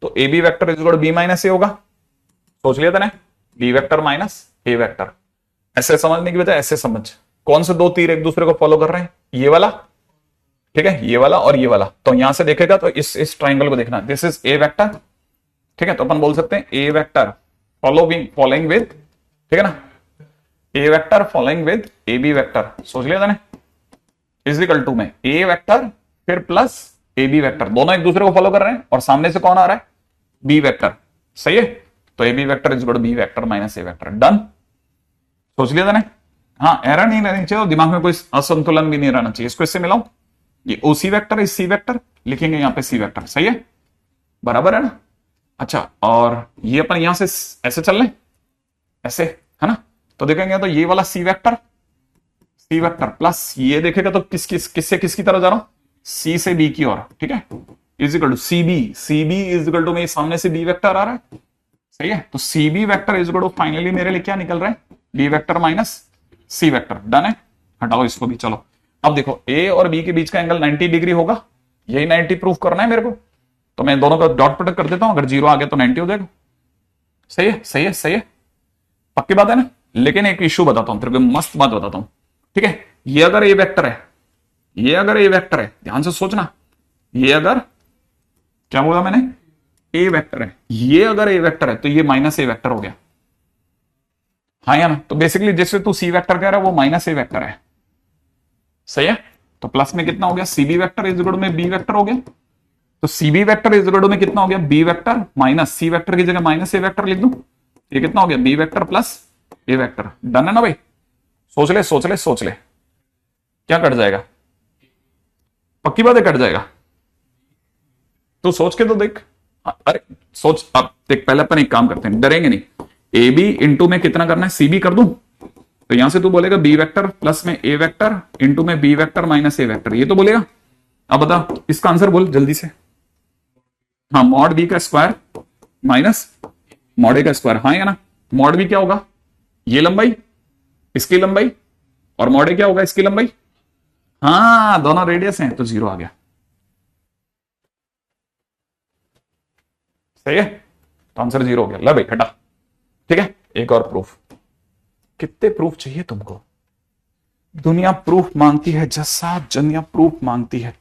तो A B vector is equal to B minus A होगा, सोच लिया था ना, बी वेक्टर माइनस ए वेक्टर। ऐसे समझने की बजाय ऐसे समझ, कौन से दो तीर एक दूसरे को फॉलो कर रहे हैं, ये वाला, ठीक है, ये वाला और ये वाला, तो यहां से देखेगा तो इस ट्राइंगल को देखना, दिस इज ए वेक्टर, ठीक है, तो अपन बोल सकते हैं ए वेक्टर फॉलोइंग विद, ठीक है ना, A vector following with A B vector, सोच लिया था ना, इज इक्वल टू में ए वेक्टर फिर प्लस ए बी वेक्टर, दोनों एक दूसरे को फॉलो कर रहे हैं और सामने से कौन आ रहा है, बी वेक्टर, सही है, तो A B vector is equal to b vector minus A vector, done, सोच लिया था ना। हाँ, एरर नहीं रहनी चाहिए, दिमाग में कोई असंतुलन भी नहीं रहना चाहिए, इसको इससे मिलाऊं, ये ओ सी वेक्टर इज सी वेक्टर, लिखेंगे यहां पे सी वेक्टर, सही है, बराबर है ना। अच्छा, और ये अपन यहां से ऐसे चल रहे, ऐसे है ना, तो देखेंगे तो ये वाला सी वेक्टर प्लस ये देखेगा तो किससे किसकी तरह जा रहा हूं, सी से बी की ओर, ठीक है, is equal to c b is equal to, मेरे सामने से बी वेक्टर आ रहा है, सही है, तो c b vector is equal to finally मेरे लिए क्या निकल रहा है, बी वेक्टर माइनस सी वेक्टर, डन है, हटाओ इसको भी। चलो अब देखो, ए और बी के बीच का एंगल 90 डिग्री होगा, यही 90 प्रूफ करना है मेरे को, तो मैं दोनों का डॉट प्रोडक्ट कर देता हूं, अगर 0 आ गया तो 90 हो जाएगा, सही है, सही है, सही है, पक्की बात है ना। लेकिन एक इश्यू बताता हूं तेरे को, मस्त बात बताता हूं, ठीक है, ये अगर ए वेक्टर है, ये अगर ए वेक्टर है, ध्यान से सोचना, ये अगर, क्या बोला मैंने, ए वेक्टर है, ये अगर ए वेक्टर है तो ये माइनस ए वेक्टर हो गया, हाँ या ना, तो बेसिकली जिससे तू सी वेक्टर कह रहा है वो माइनस ए वेक्टर है, सही है, तो प्लस में कितना हो गया, c b vector is equal to में बी वेक्टर हो गया, तो c b vector is equal to में कितना हो गया, बी वेक्टर माइनस सी वेक्टर की जगह माइनस ए वेक्टर लिख दूं, ये कितना हो गया, बी वेक्टर प्लस ए वेक्टर, डन है ना भाई, सोच ले सोच ले सोच ले, क्या कट जाएगा, पक्की बात है कट जाएगा, तो सोच के तो देख, अरे सोच, अब देख, पहले अपन एक काम करते हैं, डरेंगे नहीं, ए बी इंटू में कितना करना है, सी बी कर दूं, तो यहां से तू बोलेगा बी वेक्टर प्लस में ए वेक्टर इंटू में बी वेक्टर माइनस ए वेक्टर, ये तो बोलेगा। अब बता इसका आंसर बोल जल्दी से, हाँ, मॉड बी का स्क्वायर माइनस मॉड ए का स्क्वायर, हाँ या ना, मॉड बी क्या होगा, ये लंबाई, इसकी लंबाई, और मॉड ए क्या होगा, इसकी लंबाई, हाँ, दोनों रेडियस हैं, तो 0 आ गया, सही है, तो आंसर 0 हो गया, ले भाई हटा, ठीक है। एक और प्रूफ, कितने प्रूफ चाहिए तुमको, दुनिया प्रूफ मांगती है जैसा, दुनिया प्रूफ मांगती है,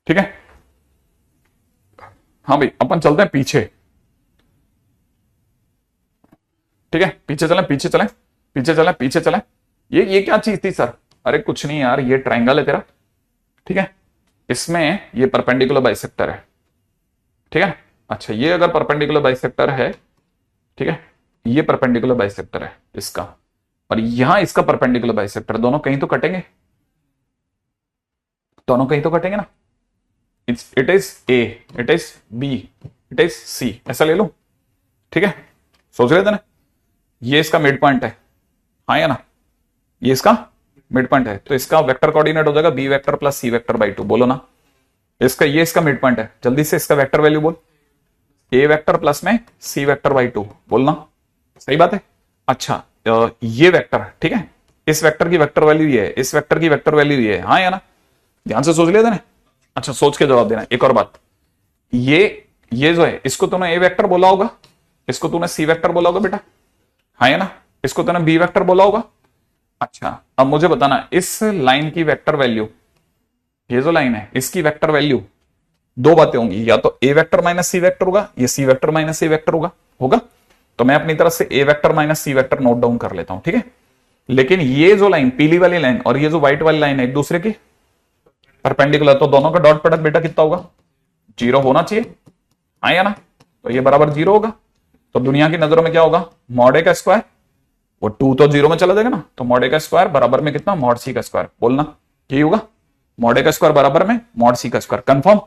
ठीक है। हाँ भाई, अपन चलते हैं पीछे, ठीक है, पीछे चलें पीछे चलें पीछे चलें पीछे चलें, ये क्या चीज थी सर, अरे कुछ नहीं यार, ये ट्राइंगल है तेरा, ठीक है, इसमें ये परपेंडिकुलर बाइसेक्टर है, ठीक है, अच्छा, ये अगर परपेंडिकुलर बाइसेक्टर है, ठीक है, ये परपेंडिकुलर बाइसेक्टर है इसका, और यहां इसका परपेंडिकुलर बाइसेक्टर, दोनों कहीं तो कटेंगे, दोनों कहीं तो कटेंगे ना, it is a, it is b, it is c, ऐसा ले लो, ठीक है, सोच रहे थे ना, ये इसका मिड पॉइंट है, हाँ या ना, ये इसका मिड पॉइंट है, तो इसका वेक्टर कोऑर्डिनेट हो जाएगा B vector plus C vector by 2, बोलो ना, इसका ये इसका मिड पॉइंट है, जल्दी से इसका वेक्टर वैल्यू बोल, ए वेक्टर प्लस में सी वेक्टर बाई 2, बोलना, सही बात है। अच्छा, ये वेक्टर, ठीक है, इस वेक्टर की वेक्टर वैल्यू ये है, इस वेक्टर की वेक्टर वैल्यू ये है, हाँ या ना, ध्यान से सोच लिया था ना। अच्छा, सोच के जवाब देना। एक और बात, ये जो है, इसको तूने ए वेक्टर बोला होगा, इसको तूने सी वेक्टर बोला होगा बेटा, हाँ या ना, इसको तूने बी वेक्टर बोला होगा। अच्छा, अब मुझे बताना, इस लाइन की वेक्टर वैल्यू, ये जो लाइन है इसकी वेक्टर वैल्यू, दो बातें होंगी, या तो A vector minus C vector होगा, या सी वेक्टर माइनस सी वेक्टर होगा, तो मैं अपनी तरफ से ए vector minus C vector note down कर लेता हूं, ठीक है। लेकिन ये जो लाइन, पीली वाली लाइन और ये जो व्हाइट वाली लाइन है, एक दूसरे की परपेंडिकुलर, तो दोनों का डॉट प्रोडक्ट बेटा कितना होगा, 0 होना चाहिए, हाँ या ना, तो ये बराबर 0 होगा, तो दुनिया की नजरों में क्या होगा, मॉड ए का स्क्वायर, वो 2 तो 0 में चला जाएगा ना, तो मॉड ए का स्क्वायर बराबर में कितना, मॉड सी का स्क्वायर, बोलना यही होगा, मॉड ए का स्क्वायर बराबर में मॉड सी का स्क्वायर, कंफर्म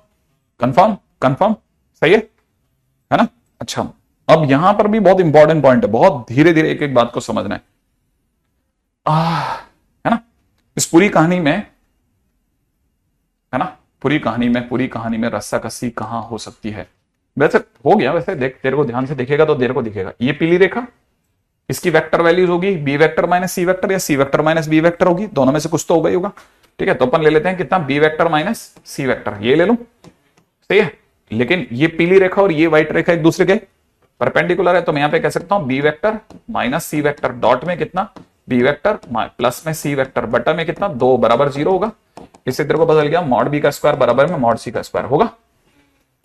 कंफर्म कंफर्म, सही है ना। अच्छा, अब यहां पर भी बहुत इंपॉर्टेंट पॉइंट है, बहुत धीरे धीरे एक एक बात को समझना है। है ना, इस पूरी कहानी में, है ना, पूरी कहानी में रस्सा कस्सी कहां हो सकती है? वैसे हो गया, वैसे देख, तेरे को ध्यान से देखेगा तो तेरे को दिखेगा, ये पीली रेखा, इसकी वेक्टर वैल्यूज होगी B vector minus C vector या सी वेक्टर माइनस बी वेक्टर होगी, दोनों में से कुछ तो होगा ही होगा। ठीक है, तो अपन ले लेते हैं कितना, B vector minus C vector, ये ले लूं, सही है। लेकिन ये पीली रेखा और ये व्हाइट रेखा एक दूसरे के परपेंडिकुलर है, तो मैं यहां पे कह सकता हूं बी वेक्टर माइनस सी वेक्टर डॉट में कितना, बी वेक्टर प्लस में सी वेक्टर बटा में कितना, 2 बराबर 0 होगा। इससे तेरे को बदल गया, मॉड बी का स्क्वायर बराबर में मॉड सी का स्क्वायर होगा।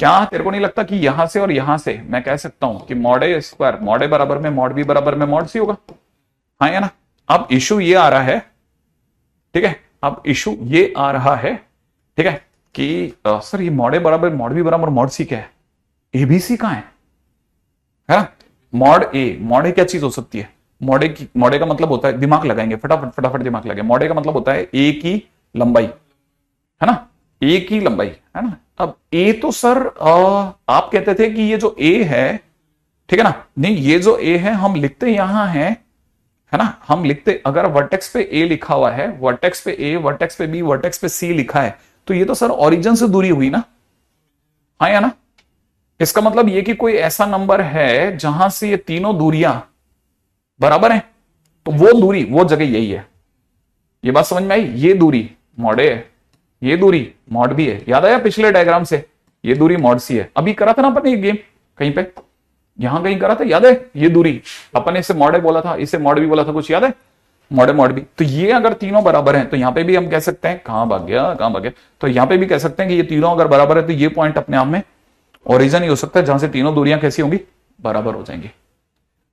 क्या तेरे को नहीं लगता कि यहां से और यहां से मैं कह सकता हूं कि मॉड ए स्क्वायर, मॉड ए बराबर में मॉड बी बराबर में मॉड सी होगा? हाँ या ना? अब इशू ये आ रहा है, ठीक है, अब इशू ये आ रहा है, ठीक है, कि सर ये मॉड ए बराबर मॉड बी बराबर मॉड सी क्या है? एबीसी कहां है ना? मॉड ए क्या चीज हो सकती है? मॉड ए का मतलब होता है, दिमाग लगाएंगे फटाफट फटाफट दिमाग लगाएंगे, मॉड ए का मतलब होता है ए की लंबाई, है ना, ए की लंबाई, है ना। अब ए तो सर आप कहते थे कि ये जो ए है, ठीक है ना, नहीं ये जो ए है हम लिखते यहां है ना, हम लिखते, अगर वर्टेक्स पे ए लिखा हुआ है, वर्टेक्स पे ए, वर्टेक्स पे बी, वर्टेक्स पे सी लिखा है, तो ये तो सर ओरिजिन से दूरी हुई ना, हाँ या ना? इसका मतलब ये कि कोई ऐसा नंबर है जहां से ये तीनों दूरियां बराबर हैं, तो वो दूरी, वो जगह यही है। ये बात समझ में आई? ये दूरी मॉड ए है, ये दूरी मॉड बी है, याद आया पिछले डायग्राम से, ये दूरी मॉड सी है। अभी करा था ना अपन ये गेम कहीं पे, यहां कहीं करा था, याद है? ये दूरी अपन इसे मॉड ए बोला था, इसे मॉड बी बोला था, कुछ याद है? मॉड ए मॉड बी, तो ये अगर तीनों बराबर हैं तो यहां पे भी हम कह सकते हैं, कहां भाग गया, तो यहां पे भी कह सकते हैं कि ये तीनों अगर बराबर है तो ये पॉइंट अपने आप में ओरिजिन ही हो सकता है, जहां से तीनों दूरियां कैसी होंगी, बराबर हो जाएंगी।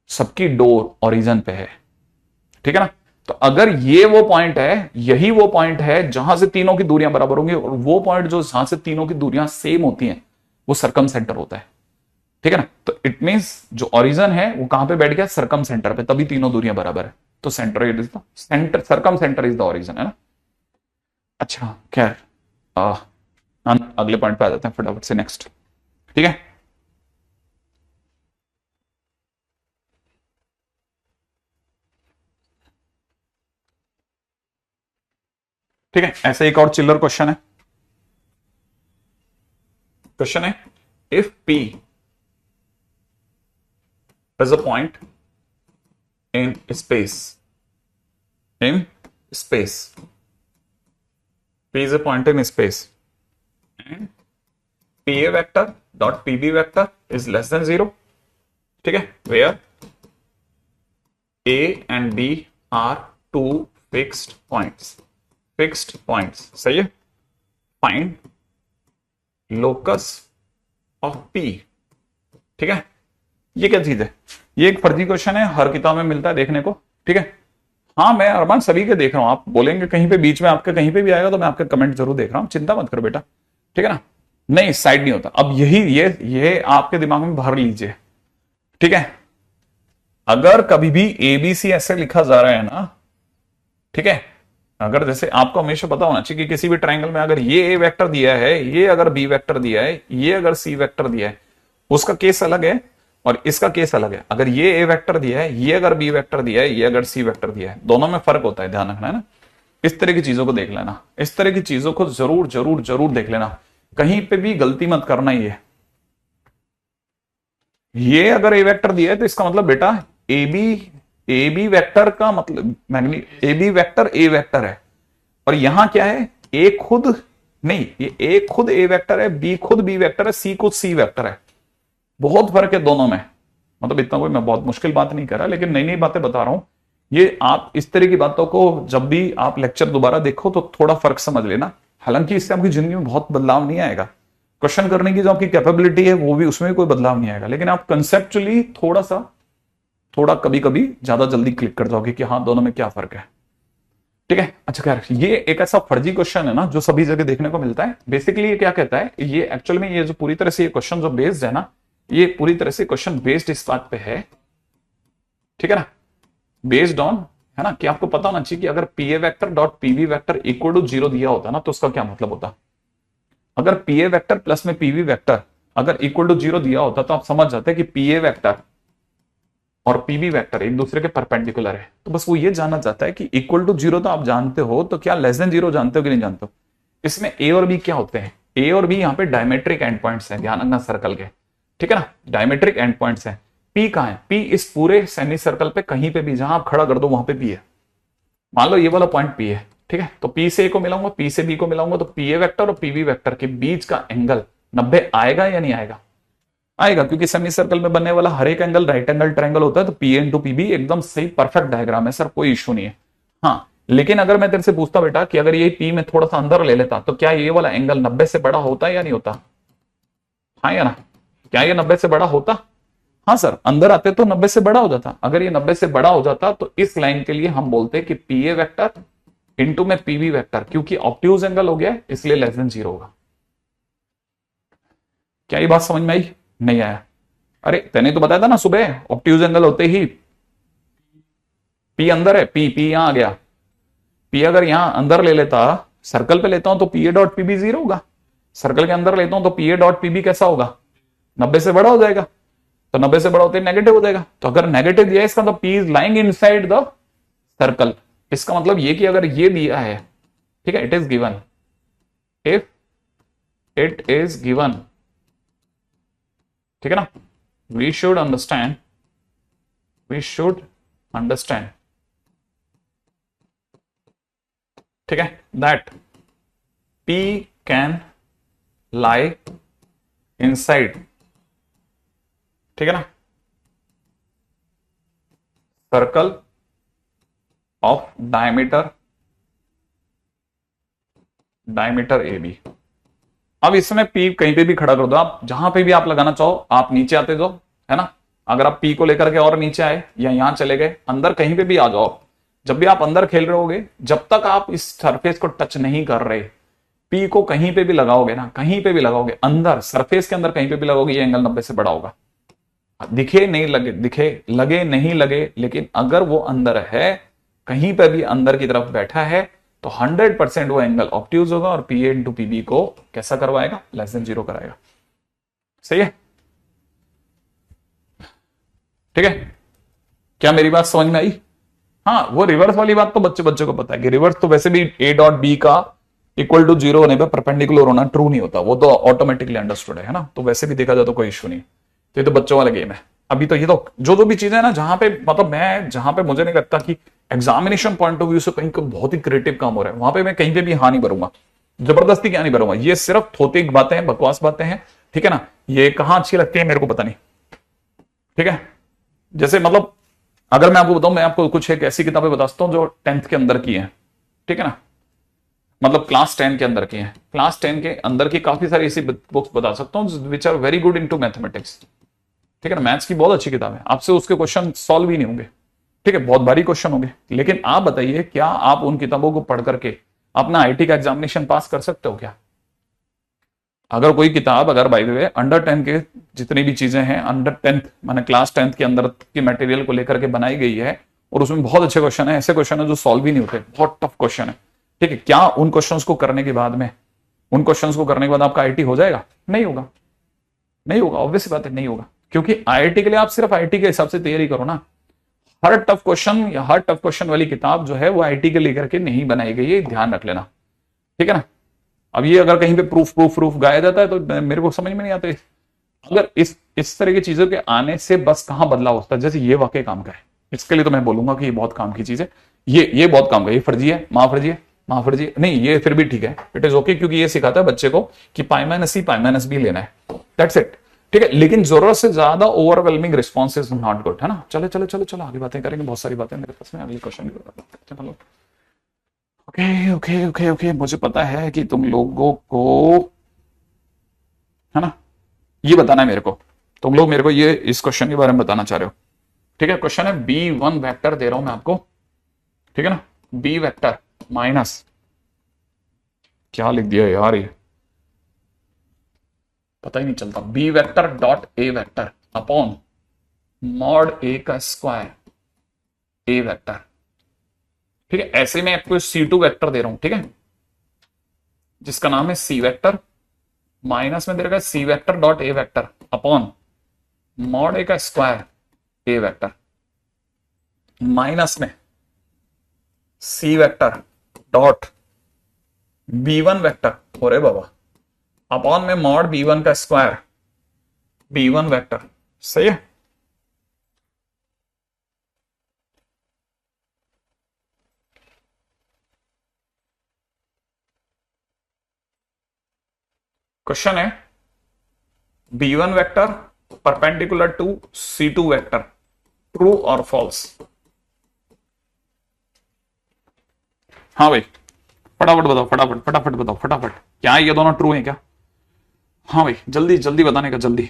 सबकी डोर ओरिजिन पे है, ठीक है ना। तो अगर ये वो पॉइंट है, यही वो पॉइंट है जहां से तीनों की दूरियां बराबर होंगी, और वो पॉइंट जो जहां से तीनों की दूरियां सेम होती हैं वो सरकम सेंटर होता है, ठीक है ना। तो इट मींस जो ओरिजिन है वो कहां पे बैठ गया, सरकम सेंटर पे, तभी तीनों दूरियां बराबर है। तो centre is the centre, circumcentre is the origin, है ना। अच्छा खैर, अगले पॉइंट पे आ जाते हैं फटाफट से, नेक्स्ट, ठीक है। ठीक है, ऐसे एक और चिल्लर क्वेश्चन है, क्वेश्चन है, if P is a point in space, P is a point in space and PA vector dot PB vector is less than 0, ठीक है, where A and B are two fixed points, सही है। फाइंड लोकस ऑफ P, ठीक है। ये क्या चीज है? ये एक फर्जी क्वेश्चन है, हर किताब में मिलता है देखने को, ठीक है। हाँ मैं अरमान सभी के देख रहा हूं, आप बोलेंगे कहीं पे बीच में आपके कहीं पे भी आएगा तो मैं आपके कमेंट जरूर देख रहा हूं, चिंता मत करो बेटा, ठीक है ना। नहीं साइड नहीं होता, अब यही ये आपके दिमाग में भर लीजिए, ठीक है। अगर कभी भी ABC ऐसे लिखा जा रहा है ना, ठीक है, अगर जैसे आपको हमेशा पता होना चाहिए कि किसी भी ट्रायंगल में अगर ये A वेक्टर दिया है, ये अगर B वेक्टर दिया है, ये अगर C वेक्टर दिया है, उसका केस अलग है और इसका केस अलग है। अगर ये A वेक्टर दिया है, ये अगर B वेक्टर दिया है, ये अगर C वेक्टर दिया है, दोनों में फर्क होता है, ध्यान रखना है ना। इस तरह की चीजों को देख लेना, इस तरह की चीजों को जरूर जरूर जरूर देख लेना, कहीं पे भी गलती मत करना। ये अगर A वेक्टर दिया है तो इसका मतलब बेटा ए बी वेक्टर का मतलब a B vector a vector है, और यहां क्या है, ए खुद नहीं, ये ए खुद ए वेक्टर है, बी खुद बी वेक्टर है, सी खुद सी वेक्टर है। बहुत फर्क है दोनों में, मतलब इतना कोई मैं बहुत मुश्किल बात नहीं कर रहा, लेकिन नई नई बातें बता रहा हूं। ये आप इस तरह की बातों को जब भी आप लेक्चर दोबारा देखो तो थोड़ा फर्क समझ लेना। हालांकि इससे आपकी जिंदगी में बहुत बदलाव नहीं आएगा, क्वेश्चन करने की जो आपकी कैपेबिलिटी है वो भी, उसमें कोई बदलाव नहीं आएगा, लेकिन आप कंसेप्चुअली थोड़ा कभी कभी ज्यादा जल्दी क्लिक कर जाओगे कि हाँ दोनों में क्या फर्क है, ठीक है। अच्छा खैर, ये एक ऐसा फर्जी क्वेश्चन है ना जो सभी जगह देखने को मिलता है। बेसिकली ये क्या कहता है, ये एक्चुअल में ये जो पूरी तरह से ये क्वेश्चन जो बेस्ड है ना, ये पूरी तरह से क्वेश्चन बेस्ड इस बात पे है, ठीक है ना, बेस्ड ऑन, है ना, कि आपको पता होना चाहिए कि अगर PA vector dot PB vector equal to 0 दिया होता ना तो उसका क्या मतलब होता। अगर पीए वेक्टर प्लस में पीवी वेक्टर अगर इक्वल टू 0 दिया होता तो आप समझ जाते कि पी ए वेक्टर और पीबी वेक्टर एक दूसरे के परपेंडिकुलर है। तो बस वो ये जानना चाहता है कि इक्वल टू 0 तो आप जानते हो, तो क्या लेस देन 0 जानते हो कि नहीं जानते हो। इसमें ए और बी क्या होते हैं, ए और बी यहाँ पे डायमेट्रिक एंड पॉइंट्स हैं, ध्यान रखना सर्कल के, ठीक है ना, डायमेट्रिक एंड पॉइंट्स हैं। पी कहाँ है, पी इस पूरे सेमी सर्कल पे कहीं पे भी जहां आप खड़ा कर दो वहां पे पी है। मान लो ये वाला पॉइंट पी है, ठीक है, तो पी से ए को मिलाऊंगा, पी से बी को मिलाऊंगा, तो पी ए वेक्टर और पीबी वेक्टर के बीच का एंगल 90 आएगा या नहीं आएगा, आएगा, क्योंकि सेमी सर्कल में बनने वाला हर एक एंगल राइट एंगल ट्रायंगल होता है। तो पी इंटू पीबी एकदम सही परफेक्ट डायग्राम है सर, कोई इश्यू नहीं है। हाँ, लेकिन अगर मैं तेरे से पूछता बेटा कि अगर ये पी में थोड़ा सा अंदर ले लेता तो क्या ये वाला एंगल 90 से बड़ा होता या नहीं होता, हाँ या ना, क्या ये 90 से बड़ा होता, हाँ सर, अंदर आते तो 90 से बड़ा हो जाता। अगर ये 90 से बड़ा हो जाता तो इस लाइन के लिए हम बोलते कि पी ए वेक्टर इंटू में पीबी वेक्टर, क्योंकि ऑब्ट्यूज एंगल हो गया इसलिए लेस देन 0 होगा। क्या ये बात समझ में आई, नहीं आया, अरे तेने तो बताया था ना सुबह, ऑब्ट्यूज एंगल होते ही पी अंदर है, पी यहां आ गया, पी अगर यहां अंदर ले लेता, सर्कल पे लेता हूं तो पी ए डॉट पीबी 0 होगा, सर्कल के अंदर लेता हूं तो पी ए डॉट पीबी कैसा होगा, 90 से बड़ा हो जाएगा, तो 90 से बड़ा होते ही नेगेटिव हो जाएगा। तो अगर नेगेटिव दिया है इसका मतलब P is lying inside the circle, इसका मतलब ये कि अगर ये दिया है, ठीक है, it is given, if it is given, ठीक है ना, वी शुड अंडरस्टैंड ठीक है, that P can lie inside, ठीक है ना, circle of diameter a b. अब इसमें P कहीं पे भी खड़ा कर दो आप, जहां पे भी आप लगाना चाहो, आप नीचे आते जाओ, है ना, अगर आप P को लेकर के और नीचे आए या यहां चले गए, अंदर कहीं पे भी आ जाओ, जब भी आप अंदर खेल रहे होगे, जब तक आप इस सरफेस को टच नहीं कर रहे, P को कहीं पे भी लगाओगे ना, कहीं पे भी लगाओगे, अंदर सरफेस के अंदर कहीं पे भी लगाओगे, ये एंगल 90 से बड़ा होगा। दिखे नहीं लगे, दिखे लगे नहीं लगे, लेकिन अगर वो अंदर है, कहीं पर भी अंदर की तरफ बैठा है, तो 100% वो एंगल ऑब्ट्यूज होगा और पी ए इंटू पीबी को कैसा करवाएगा, लेस देन 0 कराएगा। सही है, ठीक है, क्या मेरी बात समझ में आई। हाँ, वो रिवर्स वाली बात तो बच्चे को पता है कि रिवर्स तो वैसे भी ए डॉट बी का इक्वल टू 0 होने पर परपेंडिकुलर होना ट्रू नहीं होता, वो तो ऑटोमेटिकली अंडरस्टूड है ना, तो वैसे भी देखा जाए तो कोई इशू नहीं। तो ये तो बच्चों वाला गेम है। अभी तो ये तो जो भी चीजें है ना, जहां पे मतलब मैं जहां पे मुझे नहीं लगता कि एग्जामिनेशन पॉइंट ऑफ व्यू से कहीं बहुत ही क्रिएटिव काम हो रहा है, वहां पे मैं कहीं पे भी हाँ नहीं भरूंगा, जबरदस्ती क्या नहीं भरूंगा, ये सिर्फ थोती बातें हैं, बकवास बातें हैं, ठीक है ना, ये कहां अच्छी लगती है मेरे को पता नहीं, ठीक है। जैसे मतलब अगर मैं आपको बताऊं, मैं आपको कुछ एक ऐसी किताबें बता सकता हूं जो 10th के अंदर की है, ठीक है ना, मतलब क्लास 10 के अंदर की है, क्लास 10 के अंदर की काफी सारी ऐसी बुक्स बता सकता हूं which are very good into mathematics, ठीक है ना, मैथ्स की बहुत अच्छी किताब है, आपसे उसके क्वेश्चन सॉल्व ही नहीं होंगे, ठीक है, बहुत भारी क्वेश्चन होंगे, लेकिन आप बताइए क्या आप उन किताबों को पढ़ करके अपना आईटी का एग्जामिनेशन पास कर सकते हो क्या। अगर कोई किताब, अगर बाय द वे अंडर 10 के जितनी भी चीजें हैं, अंडर 10th माने क्लास 10th के अंदर की मटेरियल को लेकर के बनाई गई है, और उसमें बहुत अच्छे क्वेश्चन है, ऐसे क्वेश्चन है जो सॉल्व ही नहीं होते, बहुत टफ क्वेश्चन है, ठीक है, क्या उन क्वेश्चंस को करने के बाद में, उन क्वेश्चंस को करने के बाद आपका आईटी हो जाएगा, नहीं होगा, नहीं होगा, ऑब्वियस बात है नहीं होगा, क्योंकि आईआईटी के लिए आप सिर्फ आईआईटी के हिसाब से तैयारी करो ना, हर टफ क्वेश्चन या हर टफ क्वेश्चन वाली किताब जो है वो आईआईटी के लेकर के नहीं बनाई गई है, ध्यान रख लेना, ठीक है ना। अब ये अगर कहीं पे प्रूफ गाया जाता है तो मेरे को समझ में नहीं आता, अगर इस तरह की चीजों के आने से बस कहां बदलाव होता है, जैसे ये वाकई काम का है, इसके लिए तो मैं बोलूंगा कि ये बहुत काम की चीज है, ये बहुत काम का, ये फर्जी है, महाफर्जी है नहीं, ये फिर भी ठीक है, इट इज ओके, क्योंकि ये सिखाता है बच्चे को कि पाई-सी लेना है, दैट्स इट, ठीक है, लेकिन जरूरत से ज्यादा overwhelming response is not good, है ना। चलो आगे बातें करेंगे, बहुत सारी बातें मेरे पास में, अगले क्वेश्चन चलो। ओके, मुझे पता है कि तुम लोगों को, है ना, ये बताना है मेरे को, तुम लोग मेरे को ये इस क्वेश्चन के बारे में बताना चाह रहे हो, ठीक है। क्वेश्चन है B1 वेक्टर दे रहा हूं मैं आपको, ठीक है ना, B वेक्टर माइनस, क्या लिख दिया यार, ये पता ही नहीं चलता, B vector dot A vector upon mod A का स्क्वायर A वेक्टर, ठीक है। ऐसे में आपको C2 वेक्टर दे रहा हूं, ठीक है, जिसका नाम है C वेक्टर, माइनस में दे रखा है सी वेक्टर डॉट ए वेक्टर अपॉन मॉड ए का स्क्वायर ए वेक्टर, माइनस में C vector dot B one vector, अरे बाबा, अपॉन में मॉड बी वन का स्क्वायर बी वन वेक्टर। सही है। क्वेश्चन है B one vector perpendicular to C two vector, true और फॉल्स। हाँ भाई, फटाफट बताओ, फटाफट फटाफट बताओ, फटाफट। क्या है ये दोनों ट्रू है क्या? हाँ भाई, जल्दी जल्दी बताने का, जल्दी।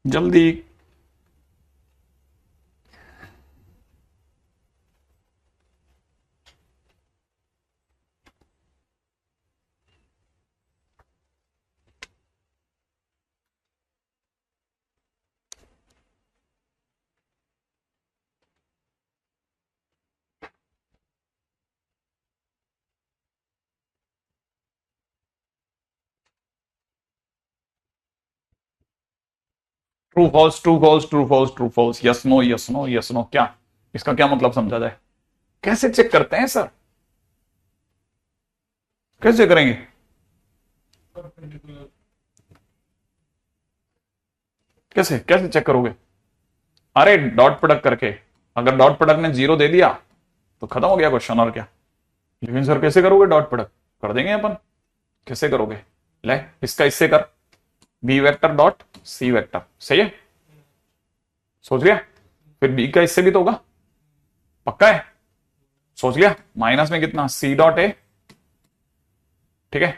जल्दी। True false, true false, true false, true false, yes no, yes no, yes no. क्या इसका क्या मतलब समझा जाए? कैसे चेक करते हैं सर? कैसे करेंगे? कैसे कैसे चेक करोगे? अरे डॉट प्रोडक्ट करके, अगर डॉट प्रोडक्ट ने जीरो दे दिया तो खत्म हो गया क्वेश्चन, और क्या। लेकिन सर कैसे करोगे डॉट प्रोडक्ट? कर देंगे अपन। कैसे करोगे? ले, इसका इससे कर, बी वेक्टर डॉट सी वेक्टर। सही है, सोच लिया? फिर बी का इससे भी तो होगा, पक्का है? सोच लिया? माइनस में कितना, सी डॉट ए, ठीक है,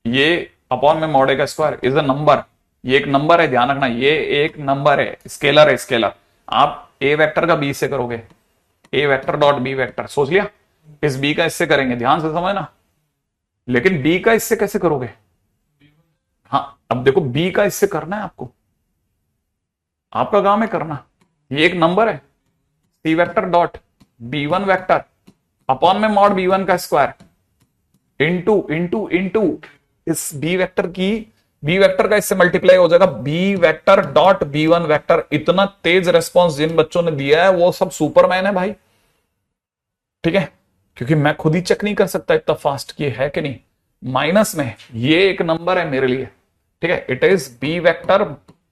ये अपॉन में मॉड ए का स्क्वायर इज अ नंबर। ये एक नंबर है, ध्यान रखना, ये एक नंबर है, स्केलर है, स्केलर। आप ए वेक्टर का बी से करोगे, ए वेक्टर डॉट बी वेक्टर। सोच लिया? इस बी का इससे करेंगे, ध्यान से समझना। लेकिन बी का इससे कैसे करोगे? हाँ, अब देखो, बी का इससे करना है आपको, आपका काम है करना। ये एक नंबर है, C vector dot B one vector upon में मॉड बी वन का स्क्वायर इंटू इंटू इंटू इस बी वेक्टर की, बी वेक्टर का इससे मल्टीप्लाई हो जाएगा, B vector dot B one vector. इतना तेज रेस्पॉन्स जिन बच्चों ने दिया है वो सब सुपरमैन है भाई, ठीक है, क्योंकि मैं खुद ही चेक नहीं कर सकता इतना फास्ट कि है कि नहीं। माइनस में ये एक नंबर है मेरे लिए, ठीक है, it is B vector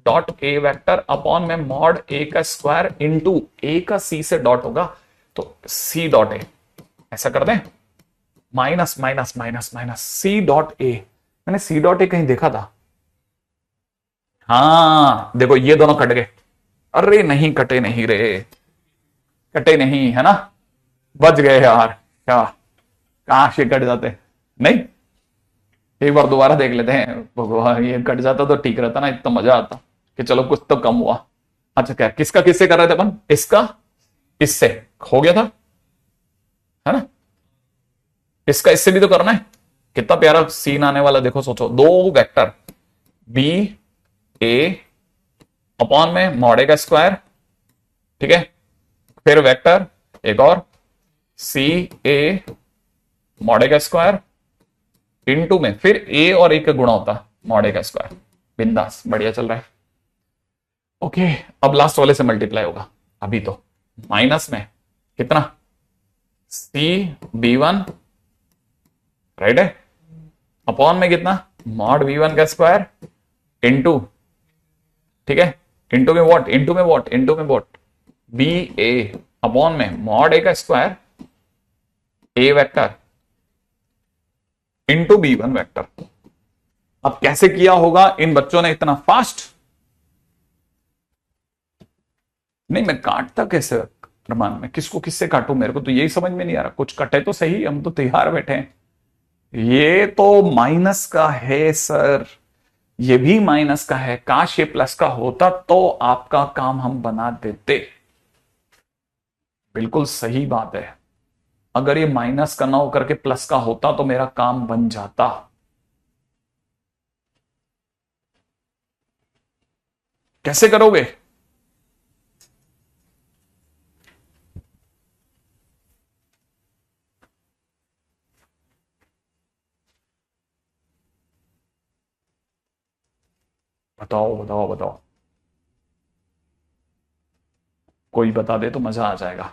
dot A vector upon में मॉड ए का स्क्वायर इंटू ए का सी से डॉट होगा तो सी डॉट ए। ऐसा कर दें, minus minus minus minus C dot a. मैंने सी डॉट ए कहीं देखा था? हाँ देखो, ये दोनों कट गए। अरे नहीं, कटे नहीं रे, कटे नहीं है ना, बच गए यार। क्या, काश ये कट जाते। नहीं, एक बार दोबारा देख लेते हैं, भगवान ये कट जाता तो ठीक रहता ना, इतना मजा आता कि चलो कुछ तो कम हुआ। अच्छा, क्या किसका किससे कर रहे थे अपन? इसका इससे हो गया था, है ना? इसका इससे भी तो करना है। कितना प्यारा सीन आने वाला देखो, सोचो, दो वेक्टर बी ए अपॉन में मॉड ए का स्क्वायर, ठीक है, फिर वेक्टर एक और सी ए मॉड ए का स्क्वायर इनटू में फिर ए और ए का गुणा होता मॉड ए का स्क्वायर। बिंदास, बढ़िया चल रहा है। ओके, अब लास्ट वाले से मल्टीप्लाई होगा। अभी तो माइनस में कितना, सी बी वन, राइट है, अपॉन में कितना, मॉड बी वन का स्क्वायर इंटू, ठीक है, इंटू में व्हाट, इंटू में व्हाट, इंटू में व्हाट, बी ए अपॉन में मॉड ए का square A vector into B one vector. अब कैसे किया होगा इन बच्चों ने इतना फास्ट? नहीं, मैं काटता कैसे प्रमाण में, किसको किससे काटू, मेरे को तो यही समझ में नहीं आ रहा। कुछ कटे तो सही, हम तो तैयार बैठे हैं। ये तो माइनस का है सर, ये भी माइनस का है। काश ये प्लस का होता तो आपका काम हम बना देते। बिल्कुल सही बात है, अगर ये माइनस का ना होकर के प्लस का होता तो मेरा काम बन जाता। कैसे करोगे? बताओ बताओ बताओ, कोई बता दे तो मजा आ जाएगा।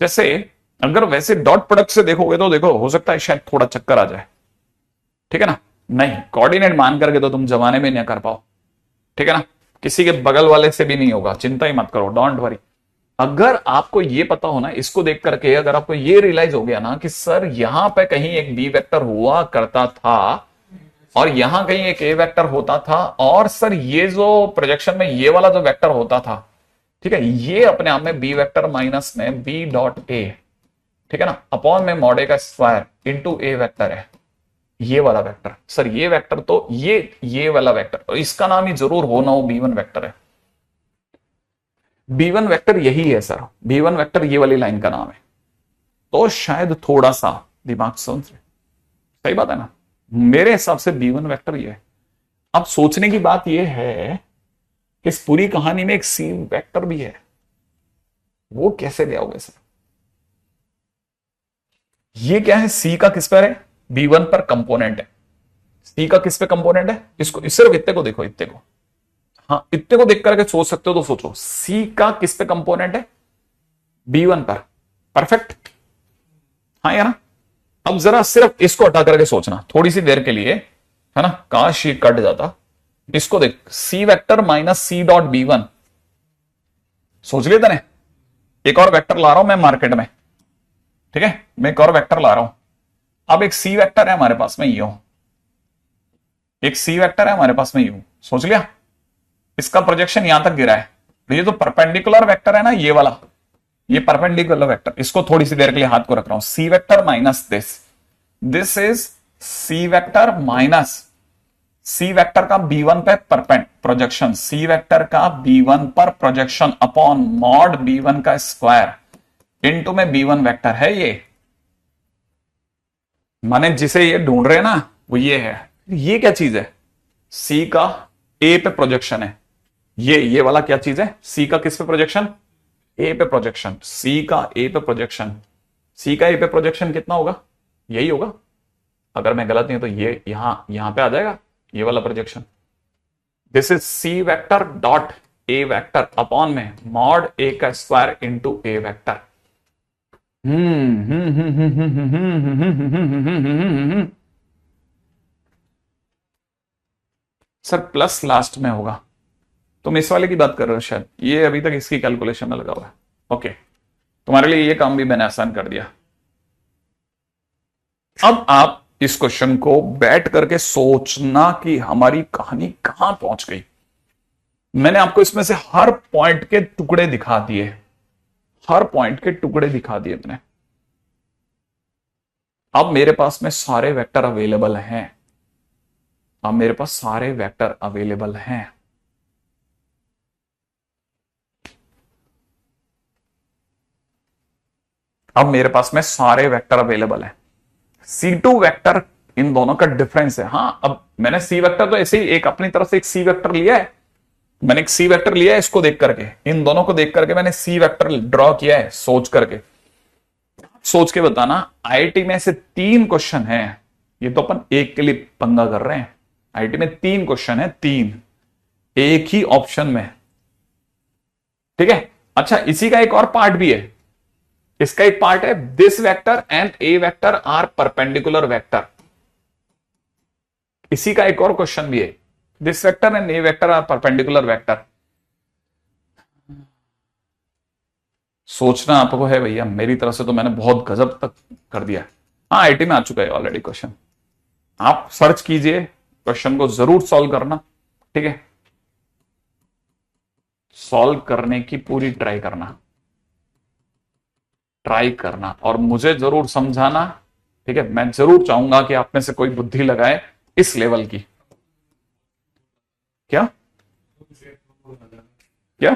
जैसे अगर वैसे डॉट प्रोडक्ट से देखोगे तो देखो हो सकता है शायद थोड़ा चक्कर आ जाए, ठीक है ना। नहीं, कोऑर्डिनेट मान करके तो तुम जमाने में नहीं कर पाओ, ठीक है ना। किसी के बगल वाले से भी नहीं होगा, चिंता ही मत करो, डोंट वरी। अगर आपको ये पता हो ना, इसको देख करके अगर आपको ये रियलाइज हो गया ना कि सर यहां पे कहीं एक बी वेक्टर हुआ करता था और यहां कहीं एक ए वेक्टर होता था, और सर ये जो प्रोजेक्शन में ये वाला जो वेक्टर होता था, ठीक है, ये अपने आप में बी वेक्टर माइनस में बी डॉट ए, ठीक है ना, अपॉन में मॉड ए का स्क्वायर इंटू ए वेक्टर है, ये वाला वेक्टर। सर ये वेक्टर तो ये वाला वेक्टर, तो इसका नाम ही जरूर हो ना हो बी वन वेक्टर है। बी वन वेक्टर यही है सर, बी वन वेक्टर ये वाली लाइन का नाम है। तो शायद थोड़ा सा दिमाग समझ, सही बात है ना। मेरे हिसाब से बी वन वेक्टर ये है। अब सोचने की बात यह है कि इस पूरी कहानी में एक सी वेक्टर भी है, वो कैसे ले आओगे सर? ये क्या है, सी का किस पर है, बी वन पर कंपोनेंट है। सी का किस पे कंपोनेंट है, इसको सिर्फ इतने को देखो, इतने को, हाँ इतने को देख करके सोच सकते हो तो सोचो, सी का किस पे कंपोनेंट है, बी वन पर। परफेक्ट, हाँ या ना। अब जरा सिर्फ इसको हटा करके सोचना थोड़ी सी देर के लिए, है ना, काश ये कट जाता। इसको देख, सी वेक्टर माइनस सी डॉट बी वन, सोच लिया तने। एक और वेक्टर ला रहा हूं मैं मार्केट में, ठीक है, मैं एक और वेक्टर ला रहा हूं। अब एक सी वेक्टर है हमारे पास में यू, एक सी वेक्टर है हमारे पास में यू, सोच लिया। इसका प्रोजेक्शन यहां तक गिरा है, तो ये तो परपेंडिकुलर वेक्टर है ना, ये वाला, ये परपेंडिकुलर वेक्टर, इसको थोड़ी सी देर के लिए हाथ को रख रहा हूं। C vector minus this is C vector minus C vector का बी वन पे परपेंड प्रोजेक्शन, सी वेक्टर का बी वन पर projection upon mod B one का स्क्वायर इनटू में बी वन वेक्टर है ये, माने जिसे ये ढूंढ रहे हैं ना वो ये है। ये क्या चीज है, सी का ए पे प्रोजेक्शन है, ये वाला क्या चीज है, सी का किस पे प्रोजेक्शन, ए पे प्रोजेक्शन, सी का ए पे प्रोजेक्शन। सी का ए पे प्रोजेक्शन कितना होगा, यही होगा, अगर मैं गलत नहीं हूं तो ये यहां पे आ जाएगा ये वाला projection. This is C vector dot A vector upon में मॉड ए का square into a vector. Sir plus last में होगा, तुम इस वाले की बात कर रहे हो शायद, ये अभी तक इसकी कैलकुलेशन में लगा हुआ है। ओके, तुम्हारे लिए ये काम भी मैंने आसान कर दिया। अब आप इस क्वेश्चन को बैठ करके सोचना कि हमारी कहानी कहां पहुंच गई। मैंने आपको इसमें से हर पॉइंट के टुकड़े दिखा दिए, हर पॉइंट के टुकड़े दिखा दिए मैंने। अब मेरे पास में सारे वेक्टर अवेलेबल हैं, अब मेरे पास सारे वेक्टर अवेलेबल हैं। अब मेरे पास में सारे वेक्टर अवेलेबल हैं। C2 वेक्टर इन दोनों का डिफरेंस है। हाँ, अब मैंने सी वेक्टर तो ऐसे ही एक अपनी तरफ से एक सी वेक्टर लिया है, मैंने एक सी वेक्टर लिया है, इसको देख करके, इन दोनों को देख करके मैंने सी वेक्टर ड्रॉ किया है सोच करके। सोच के बताना, आईआईटी में ऐसे 3 क्वेश्चन हैं, ये तो अपन एक के लिए पंगा कर रहे हैं। आईआईटी में 3 क्वेश्चन है, 3 एक ही ऑप्शन में, ठीक है। अच्छा, इसी का एक और पार्ट भी है, इसका एक पार्ट है this vector and a vector are perpendicular vector, इसी का एक और क्वेश्चन भी है, this vector and a vector are perpendicular vector. सोचना आपको है भैया, मेरी तरफ से तो मैंने बहुत गजब तक कर दिया। हाँ, आईटी में आ चुका है ऑलरेडी क्वेश्चन, आप सर्च कीजिए, क्वेश्चन को जरूर सॉल्व करना, ठीक है, सॉल्व करने की पूरी ट्राई करना और मुझे जरूर समझाना, ठीक है। मैं जरूर चाहूंगा कि आप में से कोई बुद्धि लगाए इस लेवल की। क्या क्या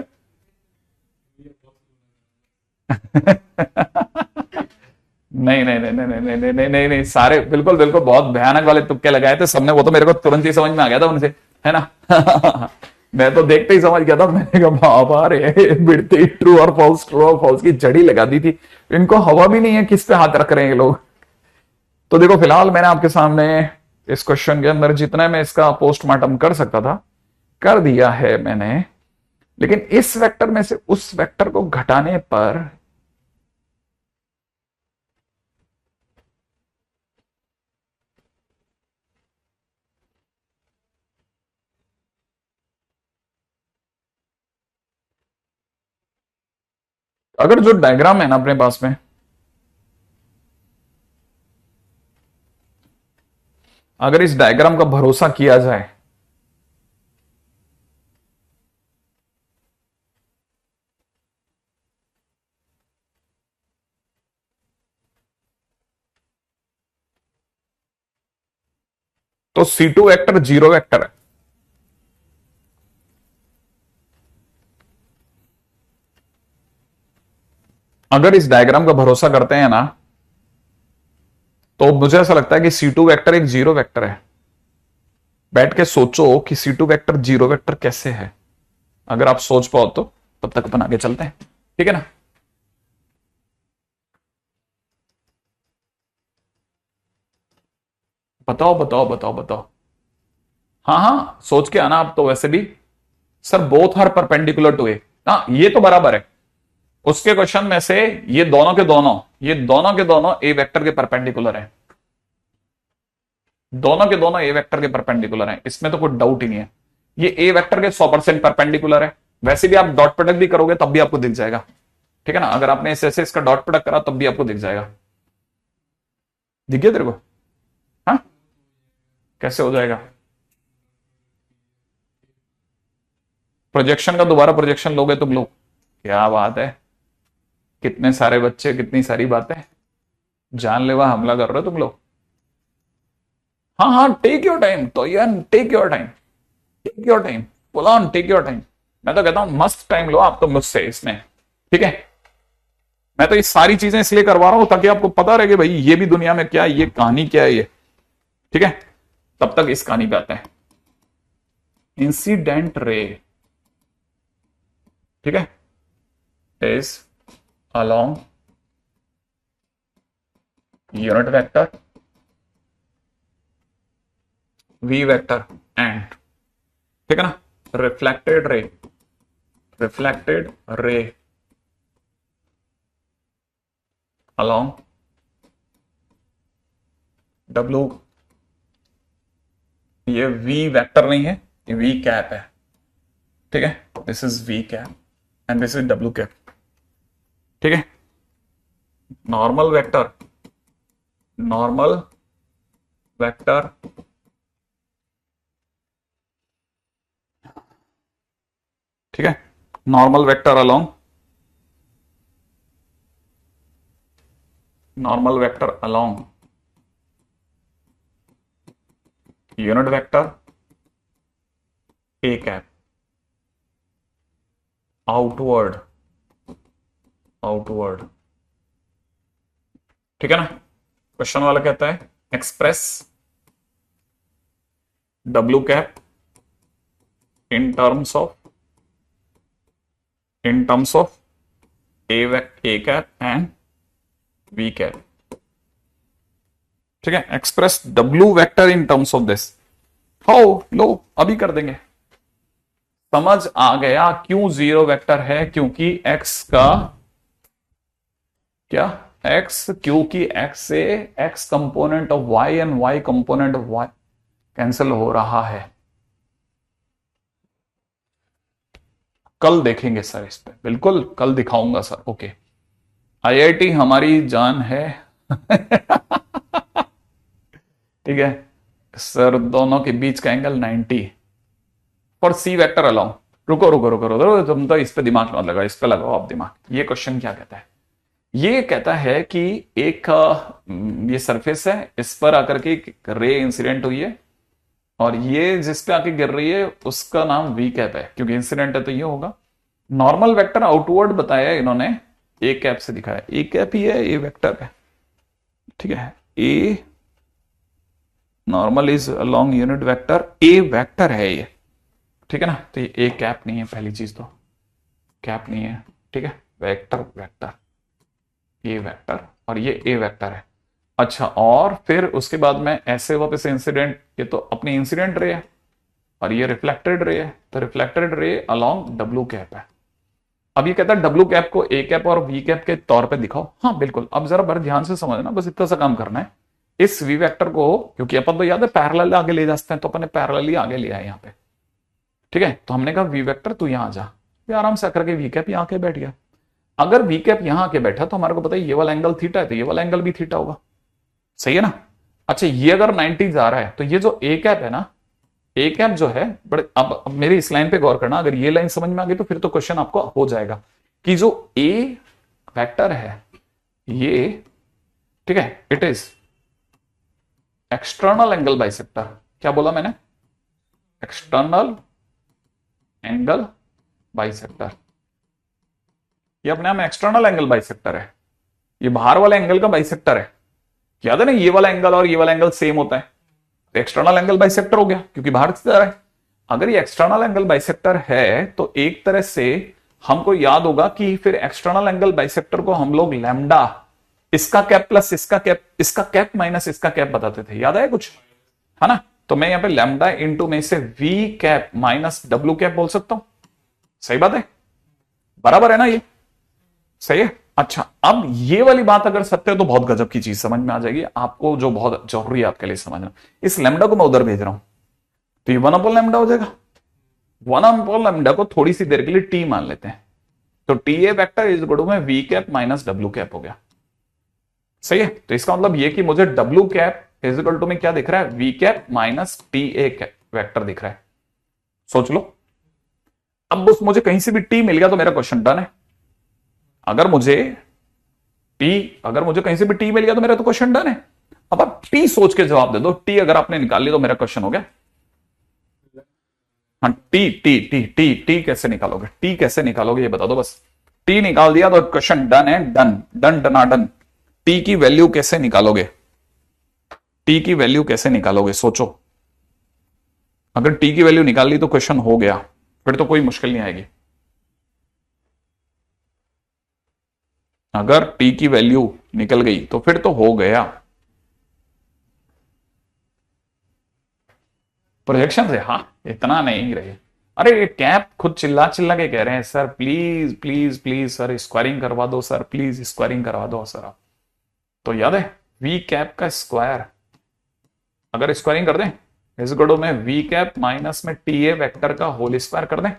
नहीं नहीं नहीं नहीं नहीं नहीं नहीं नहीं नहीं, सारे बिल्कुल बिल्कुल बहुत भयानक वाले तुक्के लगाए थे सबने, वो तो मेरे को तुरंत ही समझ में आ गया था उनसे, है ना। मैं तो देखते ही समझ गया था, मैंने कहा बाबा रे बिड़ते ही ट्रू और फॉल्स की जड़ी लगा दी थी, इनको हवा भी नहीं है किस पे हाथ रख रहे हैं ये लोग। तो देखो, फिलहाल मैंने आपके सामने इस क्वेश्चन के अंदर जितना मैं इसका पोस्टमार्टम कर सकता था कर दिया है मैंने, लेकिन इस वेक्टर में से उस वेक्टर को घटाने पर अगर जो डायग्राम है ना अपने पास में, अगर इस डायग्राम का भरोसा किया जाए तो C2 वेक्टर जीरो वेक्टर है। अगर इस डायग्राम का भरोसा करते हैं ना, तो मुझे ऐसा लगता है कि C2 वेक्टर एक जीरो वेक्टर है। बैठ के सोचो कि C2 वेक्टर जीरो वेक्टर कैसे है। अगर आप सोच पाओ तो तब तक अपन आगे चलते हैं, ठीक है ना। बताओ बताओ बताओ बताओ। हाँ हाँ, सोच के आना आप तो। वैसे भी sir both are perpendicular to A, हाँ ये तो बराबर है। उसके क्वेश्चन में से ये दोनों के दोनों, ये दोनों के दोनों ए वेक्टर के परपेंडिकुलर हैं। दोनों के दोनों ए वेक्टर के परपेंडिकुलर हैं, इसमें तो कोई डाउट ही नहीं है। ये ए वेक्टर के 100% परपेंडिकुलर है। वैसे भी आप डॉट प्रोडक्ट भी करोगे तब भी आपको दिख जाएगा, ठीक है ना। अगर आपने ऐसे इसका डॉट प्रोडक्ट करा तब भी आपको दिख जाएगा। दिख गया तेरे को? हाँ, कैसे हो जाएगा? प्रोजेक्शन का दोबारा प्रोजेक्शन लोगे तुम लोग? क्या बात है, कितने सारे बच्चे, कितनी सारी बातें, जानलेवा हमला कर रहे हो तुम लोग। हाँ हाँ, टेक योर टाइम तो यार, take your time, take your time, pull on, take your time. मैं तो कहता हूं मस्त टाइम लो आप तो मुझसे इसमें, ठीक है। मैं तो ये सारी चीजें इसलिए करवा रहा हूं ताकि आपको पता रहे कि भाई ये भी दुनिया में क्या है, ये कहानी क्या है ये, ठीक है। तब तक इस कहानी पे आते हैं। इंसिडेंट रे, ठीक है, is along unit vector v vector and, ठीक है ना, reflected ray, reflected ray along W, ये V वेक्टर नहीं है, ये V कैप है, ठीक है। This is V cap and this is W cap, ठीक है। नॉर्मल वेक्टर, नॉर्मल वेक्टर ठीक है, normal vector along, normal vector along unit vector A cap outward, outward, ठीक है ना। क्वेश्चन वाला कहता है express W cap in terms of, in terms of A cap and V cap, ठीक है। Express W vector in terms of this, how, लो अभी कर देंगे। समझ आ गया क्यों जीरो वेक्टर है? क्योंकि x का क्या, x, क्योंकि x से x component of y and y component of y cancel हो रहा है। कल देखेंगे सर इस पे, बिल्कुल कल दिखाऊंगा सर, ओके। IIT हमारी जान है ठीक है सर, दोनों के बीच का angle 90 for c vector allow. रुको रुको रुको रुको, तुम तो इस पे दिमाग मत लगाओ, इस पे लगाओ आप दिमाग। ये क्वेश्चन क्या कहता है? ये कहता है कि एक ये सरफेस है, इस पर आकर के रे इंसिडेंट हुई है, और ये जिस पे आके गिर रही है उसका नाम वी कैप है, क्योंकि इंसिडेंट है तो ये होगा। नॉर्मल वेक्टर आउटवर्ड बताया इन्होंने, ए कैप से दिखाया, ए कैप ही है, ए वेक्टर है, ठीक है। A normal is along unit vector, a vector है ये, ठीक है ना। तो ये ए कैप नहीं है, पहली चीज तो कैप नहीं है, ठीक है। वेक्टर, वेक्टर, ये वेक्टर और ये ए वेक्टर है। अच्छा, और फिर उसके बाद में ऐसे वापस इंसिडेंट, ये तो अपनी इंसिडेंट रे है, और ये रिफ्लेक्टेड रे है, तो reflected ray along W cap है। अब ये कहता है डब्ल्यू कैप को ए कैप और वी कैप के तौर पे दिखाओ। हाँ बिल्कुल, अब जरा बड़े ध्यान से समझना, बस इतना सा काम करना है। इस वी वेक्टर को, क्योंकि अपन तो याद है पैरेलल आगे ले जा सकते हैं, तो अपन ने पैरेलल ही आगे लिया है यहाँ पे, ठीक है। तो हमने कहा वी वेक्टर तू यहां जा, ये आराम से आकर के वी कैप यहाँ आके बैठ गया। अगर वी कैप यहां आके बैठा तो हमारे को पता है ये वाला एंगल थीटा है, तो ये वाला एंगल भी थीटा होगा, सही है ना। अच्छा, ये अगर 90 जा रहा है तो ये जो ए कैप है ना, ए कैप जो है, बड़े अब मेरी इस लाइन पे गौर करना, अगर ये लाइन समझ में आ गई तो फिर तो क्वेश्चन आपको हो जाएगा कि जो ए वेक्टर है ये, ठीक है, it is external angle bisector. क्या बोला मैंने? External angle bisector. ये अपने आप में एक्सटर्नल एंगल बाइसेक्टर है, ये बाहर वाले एंगल का बाइसेक्टर है। याद है ना, ये वाला एंगल और ये वाला एंगल सेम होता है, तो एक्सटर्नल एंगल बाइसेक्टर हो गया क्योंकि बाहर की तरह है। अगर ये एक्सटर्नल एंगल बाइसेक्टर है तो एक तरह से हमको याद होगा कि फिर एक्सटर्नल एंगल बाइसेक्टर को हम लोग लैम्डा, इसका कैप प्लस इसका कैप माइनस इसका कैप बताते थे, याद है कुछ, है ना। तो मैं यहां पे लैम्डा इंटू में से v cap minus W cap बोल सकता हूं। सही बात है, बराबर है ना, ये सही है। अच्छा, अब ये वाली बात अगर सत्य है तो बहुत गजब की चीज समझ में आ जाएगी आपको, जो बहुत जरूरी है आपके लिए समझना। इस लैम्डा को मैं उधर भेज रहा हूं, तो ये 1 अपॉन लैम्डा हो जाएगा। 1 अपॉन लैम्डा को थोड़ी सी देर के लिए टी मान लेते हैं, तो T A vector is equal to में V cap minus W cap हो गया। सही है, तो इसका मतलब ये कि मुझे डब्ल्यू कैप इज इक्वल टू में क्या दिख रहा है, वी कैप माइनस टी ए वैक्टर दिख रहा है। सोच लो, अब बस मुझे कहीं से भी टी मिल गया तो मेरा क्वेश्चन डन है। अगर मुझे कहीं से भी टी मिल गया तो मेरा तो क्वेश्चन डन है। अब आप टी सोच के जवाब दे दो, टी अगर आपने निकाल ली तो मेरा क्वेश्चन हो गया। हाँ, T T T T T कैसे निकालोगे, टी कैसे निकालोगे ये बता दो बस। टी निकाल दिया तो क्वेश्चन डन है, डन डन डनाडन। टी की वैल्यू कैसे निकालोगे, टी की वैल्यू कैसे निकालोगे सोचो। अगर टी की वैल्यू निकाल ली तो क्वेश्चन हो गया, फिर तो कोई मुश्किल नहीं आएगी। अगर टी की वैल्यू निकल गई तो फिर तो हो गया। प्रोजेक्शन से, हाँ इतना नहीं रहे। अरे ये कैप खुद चिल्ला चिल्ला के कह रहे हैं sir please please please sir squaring करवा दो सर, प्लीज स्क्वायरिंग करवा दो सर आप। तो याद है वी कैप का स्क्वायर अगर स्क्वायरिंग कर दें इस गड़ो में वी कैप माइनस में टी ए वेक्टर का होल स्क्वायर कर दें,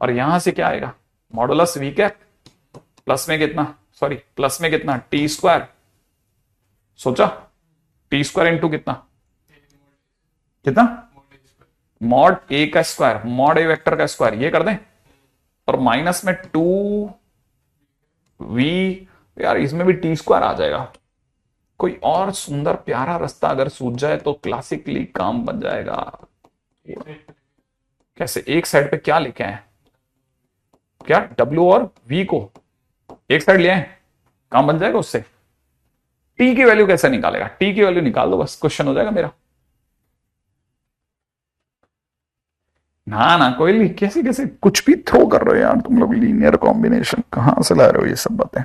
और यहां से क्या आएगा, मॉडुलस वी कैप प्लस में कितना टी स्क्वायर। सोचा टी स्क्वायर इंटू कितना मॉड ए का स्क्वायर, मॉड ए वेक्टर का स्क्वायर, ये कर दें, और माइनस में 2v, यार इसमें भी टी स्क्वायर आ जाएगा। कोई और सुंदर प्यारा रास्ता अगर सूझ जाए तो क्लासिकली काम बन जाएगा। कैसे, एक साइड पे क्या लिखे हैं, क्या w और v को एक साइड ले आए, काम बन जाएगा उससे। t की वैल्यू कैसे निकालेगा, t की वैल्यू निकाल दो बस, क्वेश्चन हो जाएगा मेरा। ना ना कोई नहीं, कैसे कैसे कुछ भी थ्रो कर रहे हो यार तुम लोग, लीनियर कॉम्बिनेशन कहां से ला रहे हो ये सब बातें।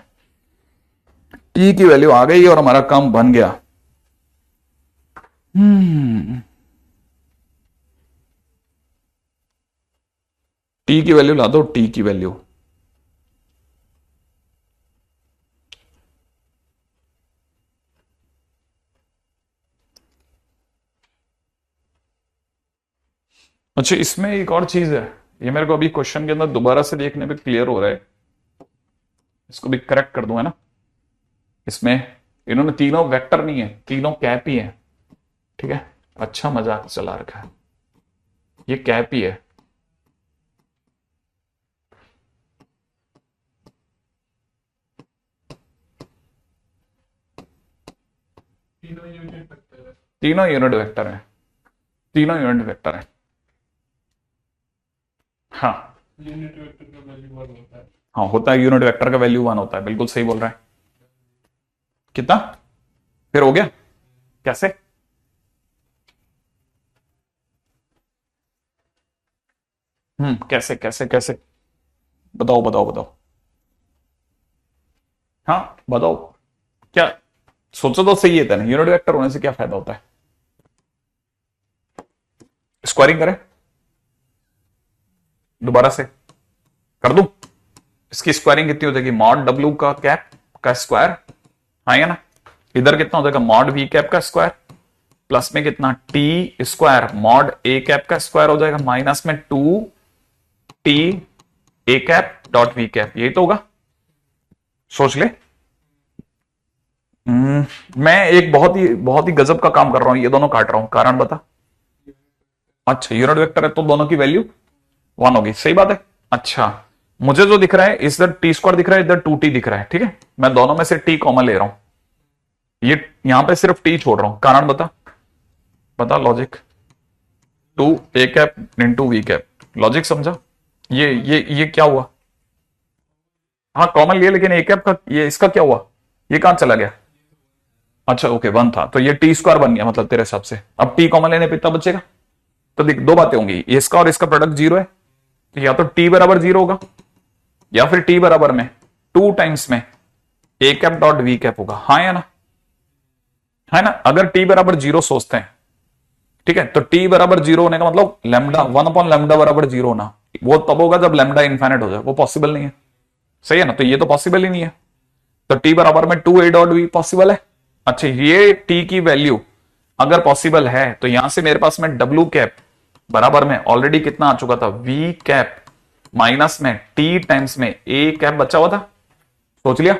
टी की वैल्यू आ गई और हमारा काम बन गया। टी की वैल्यू ला दो, टी की वैल्यू। अच्छा, इसमें एक और चीज है, ये मेरे को अभी क्वेश्चन के अंदर दोबारा से देखने पे क्लियर हो रहा है, इसको भी करेक्ट कर दूं है ना। इसमें इन्होंने तीनों वेक्टर नहीं है, तीनों कैप ही है, ठीक है। अच्छा मजाक चला रखा है, ये कैप ही है। तीनों यूनिट वेक्टर है, तीनों यूनिट वेक्टर है। हाँ यूनिट वेक्टर का वैल्यू 1 होता है, हाँ होता है, यूनिट वेक्टर का वैल्यू 1 होता है, बिल्कुल सही बोल रहा है। कितना फिर हो गया, कैसे, कैसे कैसे कैसे, बताओ बताओ बताओ, हाँ बताओ क्या, सोचो तो सही है, यूनिट वेक्टर होने से क्या फायदा होता है, स्क्वायरिंग करें, दोबारा से कर दूं? इसकी स्क्वायरिंग कितनी हो जाएगी? मॉड डब्ल्यू का कैप का स्क्वायर आएगा ना, इधर कितना हो जाएगा? मॉड वी कैप का स्क्वायर प्लस में कितना? T square mod a cap का स्क्वायर हो जाएगा माइनस में 2t a cap dot we cap. यही तो होगा, सोच ले। मैं एक बहुत ही गजब का काम कर रहा हूं, ये दोनों काट रहा हूं, कारण बता। अच्छा यूनिट वेक्टर है तो दोनों की वैल्यू 1 होगी, सही बात है। अच्छा मुझे जो दिख रहा है इधर टी स्क्वायर दिख रहा है, इधर 2t दिख रहा है, ठीक है। मैं दोनों में से t कॉमन ले रहा हूं, ये यहां पे सिर्फ t छोड़ रहा हूं, कारण बता logic. 2 A cap into V cap, logic समझा? ये क्या हुआ? हाँ कॉमन लिए, लेकिन ए कैप का ये इसका क्या हुआ? ये कहां चला गया? अच्छा ओके 1 था तो ये टी स्क्वायर बन गया, मतलब तेरे हिसाब से अब टी कॉमन लेने पे इतना बचेगा। तो देख दो बातें होंगी, इसका और इसका प्रोडक्ट 0 है, तो या तो टी बराबर 0 होगा या फिर टी बराबर में 2 टाइम्स में ए कैप डॉट वी कैप होगा। हाँ या ना? है ना? अगर टी बराबर 0 सोचते हैं, ठीक है, तो टी बराबर 0 होने का मतलब लैम्डा 1/λ बराबर 0 होना, वो तब होगा जब लैम्डा इनफाइनाइट हो जाए, वो पॉसिबल नहीं है, सही है ना? तो ये तो पॉसिबल ही नहीं है, तो टी बराबर में 2 ए डॉट वी पॉसिबल है। अच्छा ये टी की वैल्यू अगर पॉसिबल है तो यहां से मेरे पास में डब्ल्यू कैप बराबर में ऑलरेडी कितना आ चुका था? वी कैप माइनस में टी टाइम्स में ए कैप बचा हुआ था, सोच लिया।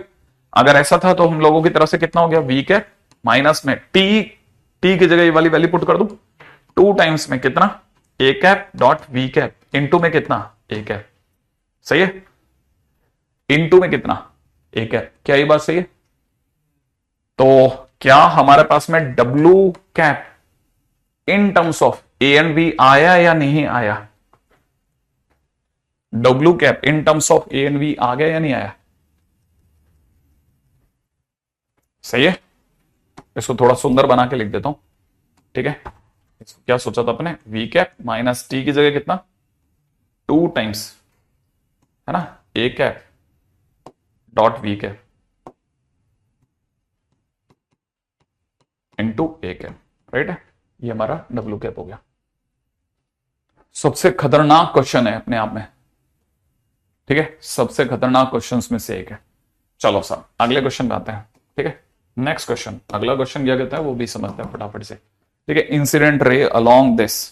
अगर ऐसा था तो हम लोगों की तरफ से कितना हो गया? वी कैप माइनस में टी की जगह ये वाली वैल्यू पुट कर दूं, 2 टाइम्स में कितना? A cap dot we cap into में कितना? ए कैप, सही है। इंटू में कितना? ए कैप, क्या ये बात सही है? तो क्या हमारे पास में W cap in terms of A and B आया या नहीं आया? W cap in terms of A and B आ गया या नहीं आया? सही है। इसको थोड़ा सुंदर बना के लिख देता हूं, ठीक है। इसको क्या सोचा था अपने? वी कैप माइनस टी की जगह कितना? 2 टाइम्स, है ना, A cap dot we cap into A cap, right है। ये हमारा डब्ल्यू कैप हो गया। सबसे खतरनाक क्वेश्चन है अपने आप में, ठीक है, सबसे खतरनाक क्वेश्चंस में से एक है। चलो साहब अगले क्वेश्चन पे आते हैं, ठीक है। नेक्स्ट क्वेश्चन, अगला क्वेश्चन क्या कहता है वो भी समझते हैं फटाफट से, ठीक है। Incident ray along this,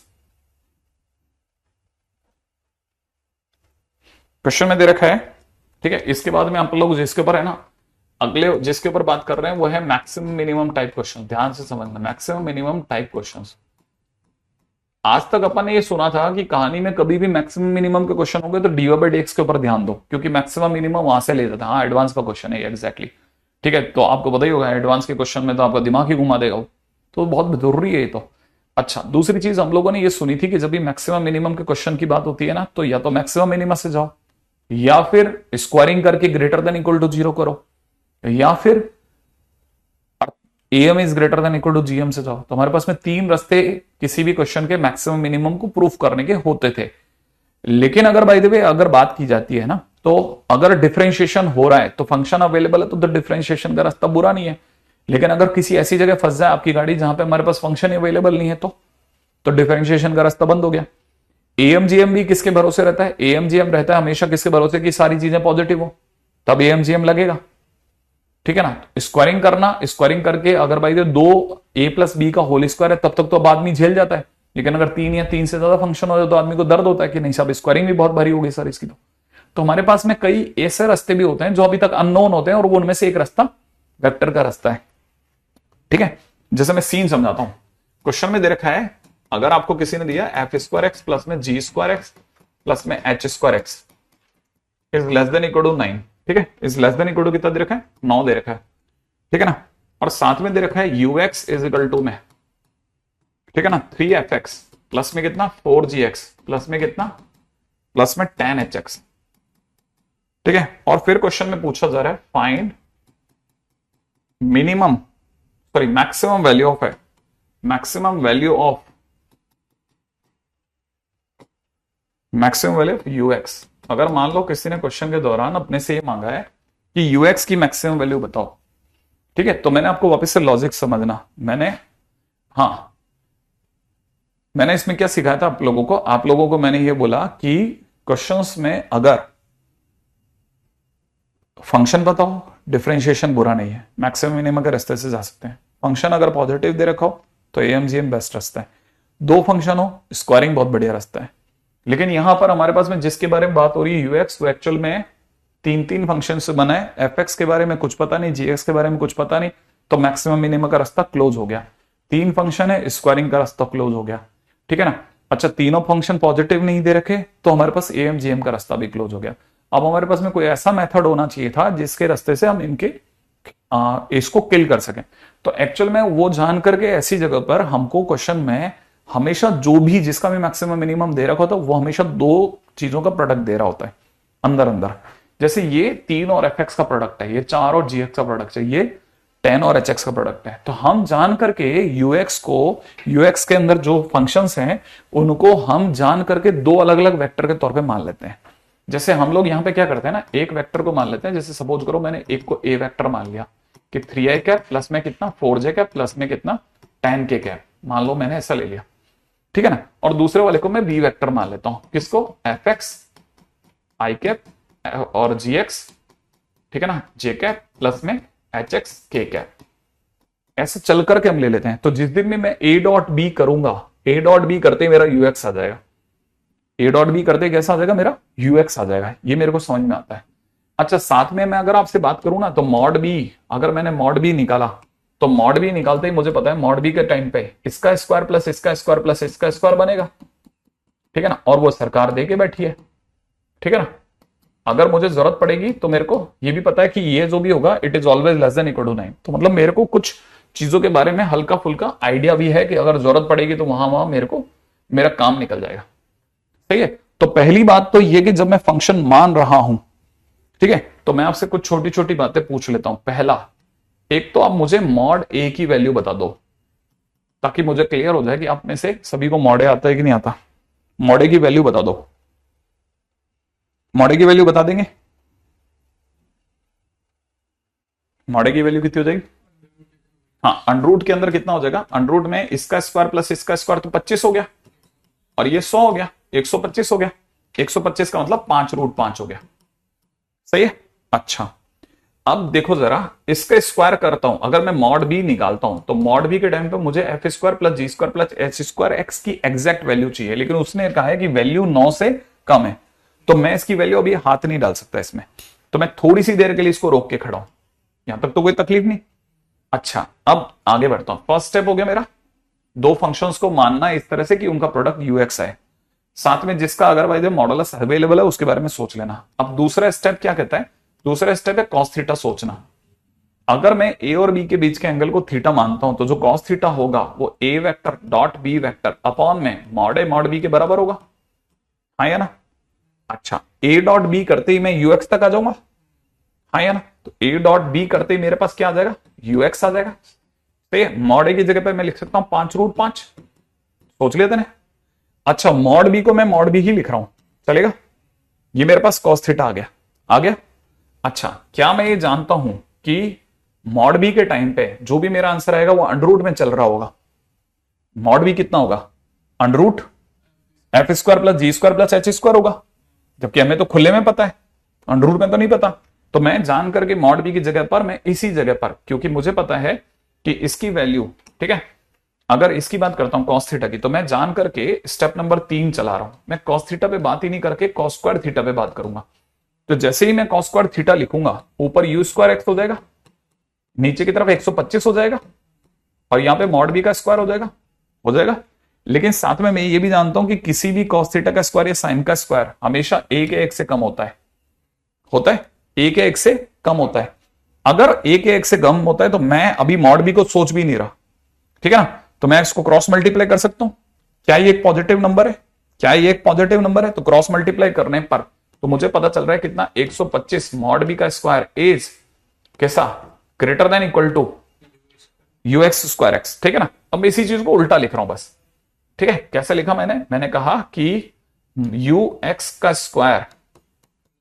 question में दे रखा है, ठीक है। इसके बाद में आप लोग जिसके ऊपर है ना, अगले जिसके ऊपर बात कर रहे हैं वो है मैक्सिमम मिनिमम टाइप क्वेश्चन। ध्यान से समझना, मैक्सिमम मिनिमम टाइप क्वेश्चंस। आज तक अपन ने ये सुना था कि कहानी में कभी भी मैक्सिमम मिनिमम के क्वेश्चन हो गए तो dy/dx के ऊपर ध्यान दो, क्योंकि मैक्सिमम मिनिमम वहां से ले जाता है। हाँ एडवांस का क्वेश्चन है एग्जैक्टली, ठीक है। तो आपको पता ही होगा एडवांस के क्वेश्चन में तो आपका दिमाग ही घुमा देगा वो, तो बहुत जरूरी है ये तो। अच्छा दूसरी चीज हम लोगों ने ये सुनी थी कि जब भी मैक्सिमम मिनिमम के क्वेश्चन की बात होती है ना, तो या तो मैक्सिमम मिनिमम से जाओ, या फिर स्क्वायरिंग करके ग्रेटर देन इक्वल टू 0 करो, या फिर M is greater than equal to GM से जाओ। तो हमारे पास में 3 रास्ते किसी भी क्वेश्चन के मैक्सिमम मिनिमम को प्रूफ करने के होते थे। लेकिन अगर बाय द वे अगर बात की जाती है ना, तो अगर डिफरेंशिएशन हो रहा है तो फंक्शन अवेलेबल है, तो द डिफरेंशिएशन का रास्ता बुरा नहीं है। लेकिन अगर किसी ऐसी जगह फंस जाए आपकी गाड़ी जहां पे हमारे पास फंक्शन अवेलेबल नहीं है, तो डिफरेंशिएशन का रास्ता बंद हो गया। एएमजीएम भी किसके भरोसे रहता है? एएमजीएम रहता है हमेशा किसके भरोसे कि सारी चीजें पॉजिटिव हो, तब एएमजीएम लगेगा, ठीक है ना। स्क्वायरिंग करना, स्क्वायरिंग करके अगर भाई 2a+b का होल स्क्वायर है तब तक तो अब आदमी झेल जाता है, लेकिन अगर 3 या 3 से ज्यादा फंक्शन हो जाए तो आदमी को दर्द होता है कि नहीं साहब स्क्वायरिंग भी बहुत भारी हो गई सर इसकी। तो हमारे पास में कई ऐसे रास्ते भी होते हैं जो अभी तक अननोन होते हैं, और वो उनमें से एक रास्ता वेक्टर का रास्ता है, ठीक है। जैसे मैं सीन समझाता हूं, क्वेश्चन में दे रखा है अगर आपको किसी ने दिया f² प्लस में g² प्लस में h² is less than equal to 9, ठीक है। Is less than equal to कितना दे रखा है? 9 दे रखा है, ठीक है ना। और साथ में दे रखा है ux इज इक्वल टू में, ठीक है ना, 3fx प्लस में कितना 4gx प्लस में कितना प्लस में 10hx, ठीक है। और फिर क्वेश्चन में पूछा जा रहा है find minimum sorry maximum value of है, मैक्सिमम वैल्यू ऑफ ux। अगर मान लो किसी ने क्वेश्चन के दौरान अपने से ये मांगा है कि ux की मैक्सिमम वैल्यू बताओ, ठीक है। तो मैंने आपको वापस से लॉजिक समझना, मैंने इसमें क्या सिखाया था आप लोगों को मैंने ये बोला कि क्वेश्चंस में अगर फंक्शन पता हो, डिफरेंशिएशन बुरा नहीं है, मैक्सिमम मिनिमम के रास्ते से जा सकते हैं। फंक्शन अगर पॉजिटिव दे रखा हो तो एएमजीएम बेस्ट रास्ता है। दो फंक्शन हो, स्क्वायरिंग बहुत बढ़िया रास्ता है। लेकिन यहां पर हमारे पास में जिसके बारे में बात हो रही है यूएक्स, वो एक्चुअल में तीन तीन फंक्शन से बना है। एफएक्स के बारे में कुछ पता नहीं, जीएक्स के बारे में कुछ पता नहीं, तो मैक्सिमम मिनिमम का रास्ता क्लोज हो गया। तीन फंक्शन है, स्क्वायरिंग का रास्ता क्लोज हो गया, ठीक है ना। अच्छा, तीनों फंक्शन पॉजिटिव नहीं दे रखे तो हमारे पास एएमजीएम का रास्ता भी क्लोज हो गया। अब हमारे पास में कोई ऐसा मेथड होना चाहिए था जिसके रास्ते से हम इनके इसको किल कर सकें। तो एक्चुअल में वो जान करके ऐसी जगह पर हमको क्वेश्चन में हमेशा जो भी जिसका भी मैक्सिमम मिनिमम दे रखा होता है वो हमेशा दो चीजों का प्रोडक्ट दे रहा होता है अंदर अंदर। जैसे ये 3 और एफएक्स का प्रोडक्ट है, ये 4 और जीएक्स का प्रोडक्ट है, ये 10 और एचएक्स का प्रोडक्ट है। तो हम जान करके यूएक्स के अंदर जो फंक्शंस हैं उनको हम जान करके दो अलग अलग वेक्टर के तौर पे मान लेते हैं। जैसे हम लोग यहाँ पे क्या करते हैं ना, एक वेक्टर को मान लेते हैं। जैसे सपोज करो मैंने एक को ए वेक्टर मान लिया कि 3i कैप प्लस में कितना 4j कैप प्लस में कितना 10k कैप, मान लो मैंने ऐसा ले लिया, ठीक है ना। और दूसरे वाले को मैं बी वेक्टर मान लेता हूं, किसको, fx i कैप और gx, ठीक है ना, j कैप प्लस में hx k कैप। ऐसे चल करके हम ले लेते हैं। तो जिस दिन में मैं a डॉट बी करूंगा, a डॉट बी करते मेरा ux आ जाएगा, a डॉट बी करते कैसा आ जाएगा, मेरा ux आ जाएगा। ये मेरे को समझ में आता है। अच्छा, साथ में मैं अगर आपसे बात करूं ना तो मॉड बी, अगर मैंने मॉड बी निकाला तो मॉड बी निकालते ही मुझे पता है मॉड बी के टाइम पे इसका स्क्वायर प्लस इसका स्क्वायर प्लस इसका स्क्वायर बनेगा, ठीक है ना। और वो सरकार दे के बैठी है, ठीक है ना। अगर मुझे जरूरत पड़ेगी तो मेरे को ये भी पता है कि ये जो भी होगा it is always less than equal to 9। तो मतलब मेरे को कुछ चीजों के बारे में हल्का फुल्का आइडिया भी है कि अगर जरूरत पड़ेगी तो वहां मेरे को मेरा काम निकल जाएगा, सही है। तो पहली बात तो ये कि जब मैं फंक्शन मान रहा हूं, ठीक है, तो मैं आपसे कुछ छोटी छोटी बातें पूछ लेता हूं। पहला, एक तो आप मुझे मॉड ए की वैल्यू बता दो ताकि मुझे क्लियर हो जाए कि आप में से सभी को मॉड ए आता है कि नहीं आता। मॉड ए की वैल्यू बता दो, मॉड ए की वैल्यू बता देंगे। मॉड ए की वैल्यू कितनी हो जाएगी, हाँ, अंडरूट के अंदर कितना हो जाएगा, अंडरूट में इसका स्क्वायर प्लस इसका स्क्वायर तो 25 हो गया, और ये 100 हो गया, 125 हो गया। 125 का मतलब 5√5 हो गया, सही है। अच्छा, अब देखो जरा, इसका स्क्वायर करता हूं, अगर मैं मॉड बी निकालता हूं तो मॉड बी के टाइम पे मुझे f square plus g square plus h square x की एग्जैक्ट वैल्यू चाहिए, लेकिन उसने कहा है कि वैल्यू 9 से कम है, तो मैं इसकी वैल्यू अभी हाथ नहीं डाल सकता इसमें। तो मैं थोड़ी सी देर के लिए इसको रोक के खड़ा हूं, यहां तक तो कोई तकलीफ नहीं। अच्छा, अब आगे बढ़ता हूं। फर्स्ट स्टेप हो गया मेरा, दो फंक्शंस को मानना इस तरह से कि उनका प्रोडक्ट यूएक्स है, साथ में जिसका अगर भाई मॉडुलस अवेलेबल है उसके बारे में सोच लेना। अब दूसरा स्टेप क्या कहता है, दूसरा स्टेप है कॉस थीटा सोचना। अगर मैं ए और बी के बीच के एंगल को थीटा मानता हूं तो जो कॉस थीटा होगा वो a vector dot B vector upon में मॉड ए मॉड बी के बराबर होगा, हाँ या ना। अच्छा, ए डॉट बी करते ही मैं यूएक्स तक आ जाऊंगा, हाँ या ना। तो ए डॉट बी करते ही मेरे पास क्या आ जाएगा, यूएक्स आ जाएगा। तो मॉड ए की जगह पर मैं लिख सकता हूं 5√5, सोच लेते ना। अच्छा, मॉड बी को मैं मॉड बी ही लिख रहा हूं, चलेगा। ये मेरे पास कॉस थीटा आ गया, आ गया। अच्छा, क्या मैं ये जानता हूं कि मॉड बी के टाइम पे जो भी मेरा आंसर आएगा वो अंडररूट में चल रहा होगा। मॉड बी कितना होगा, under root F square plus g square plus h square होगा, जबकि हमें तो खुले में पता है, अंडररूट में तो नहीं पता। तो मैं जान करके मॉड बी की जगह पर मैं इसी जगह पर, क्योंकि मुझे पता है कि इसकी वैल्यू, ठीक है, अगर इसकी बात करता हूं कॉस थीटा की, तो मैं जान करके स्टेप नंबर 3 चला रहा हूं। मैं कॉस थीटा पे बात ही नहीं करके कॉस स्क्वायर थीटा पे बात करूंगा। तो जैसे ही मैं कॉस स्क्वायर थीटा लिखूंगा, ऊपर यू स्क्वायर एक्स हो जाएगा, नीचे की तरफ 125 हो जाएगा, और यहां पे मॉड बी का स्क्वायर हो जाएगा, हो जाएगा। लेकिन साथ में मैं ये भी जानता हूं कि किसी भी कॉस थीटा का स्क्वायर या साइन का स्क्वायर हमेशा ए के एक्स से कम होता है, होता है, ए के एक्स से कम होता है। अगर ए के एक्स से कम होता है तो मैं अभी मॉड बी को सोच भी नहीं रहा, ठीक है ना। तो मैं इसको क्रॉस मल्टीप्लाई कर सकता हूं। क्या ये एक पॉजिटिव नंबर है, क्या ये एक पॉजिटिव नंबर है, तो क्रॉस मल्टीप्लाई करने पर तो मुझे पता चल रहा है कितना, 125 मॉड बी का स्क्वायर इज कैसा, greater than equal to UX square X, ठीक है ना। अब मैं इसी चीज को उल्टा लिख रहा हूं बस, ठीक है। कैसे लिखा मैंने कहा कि यू एक्स का square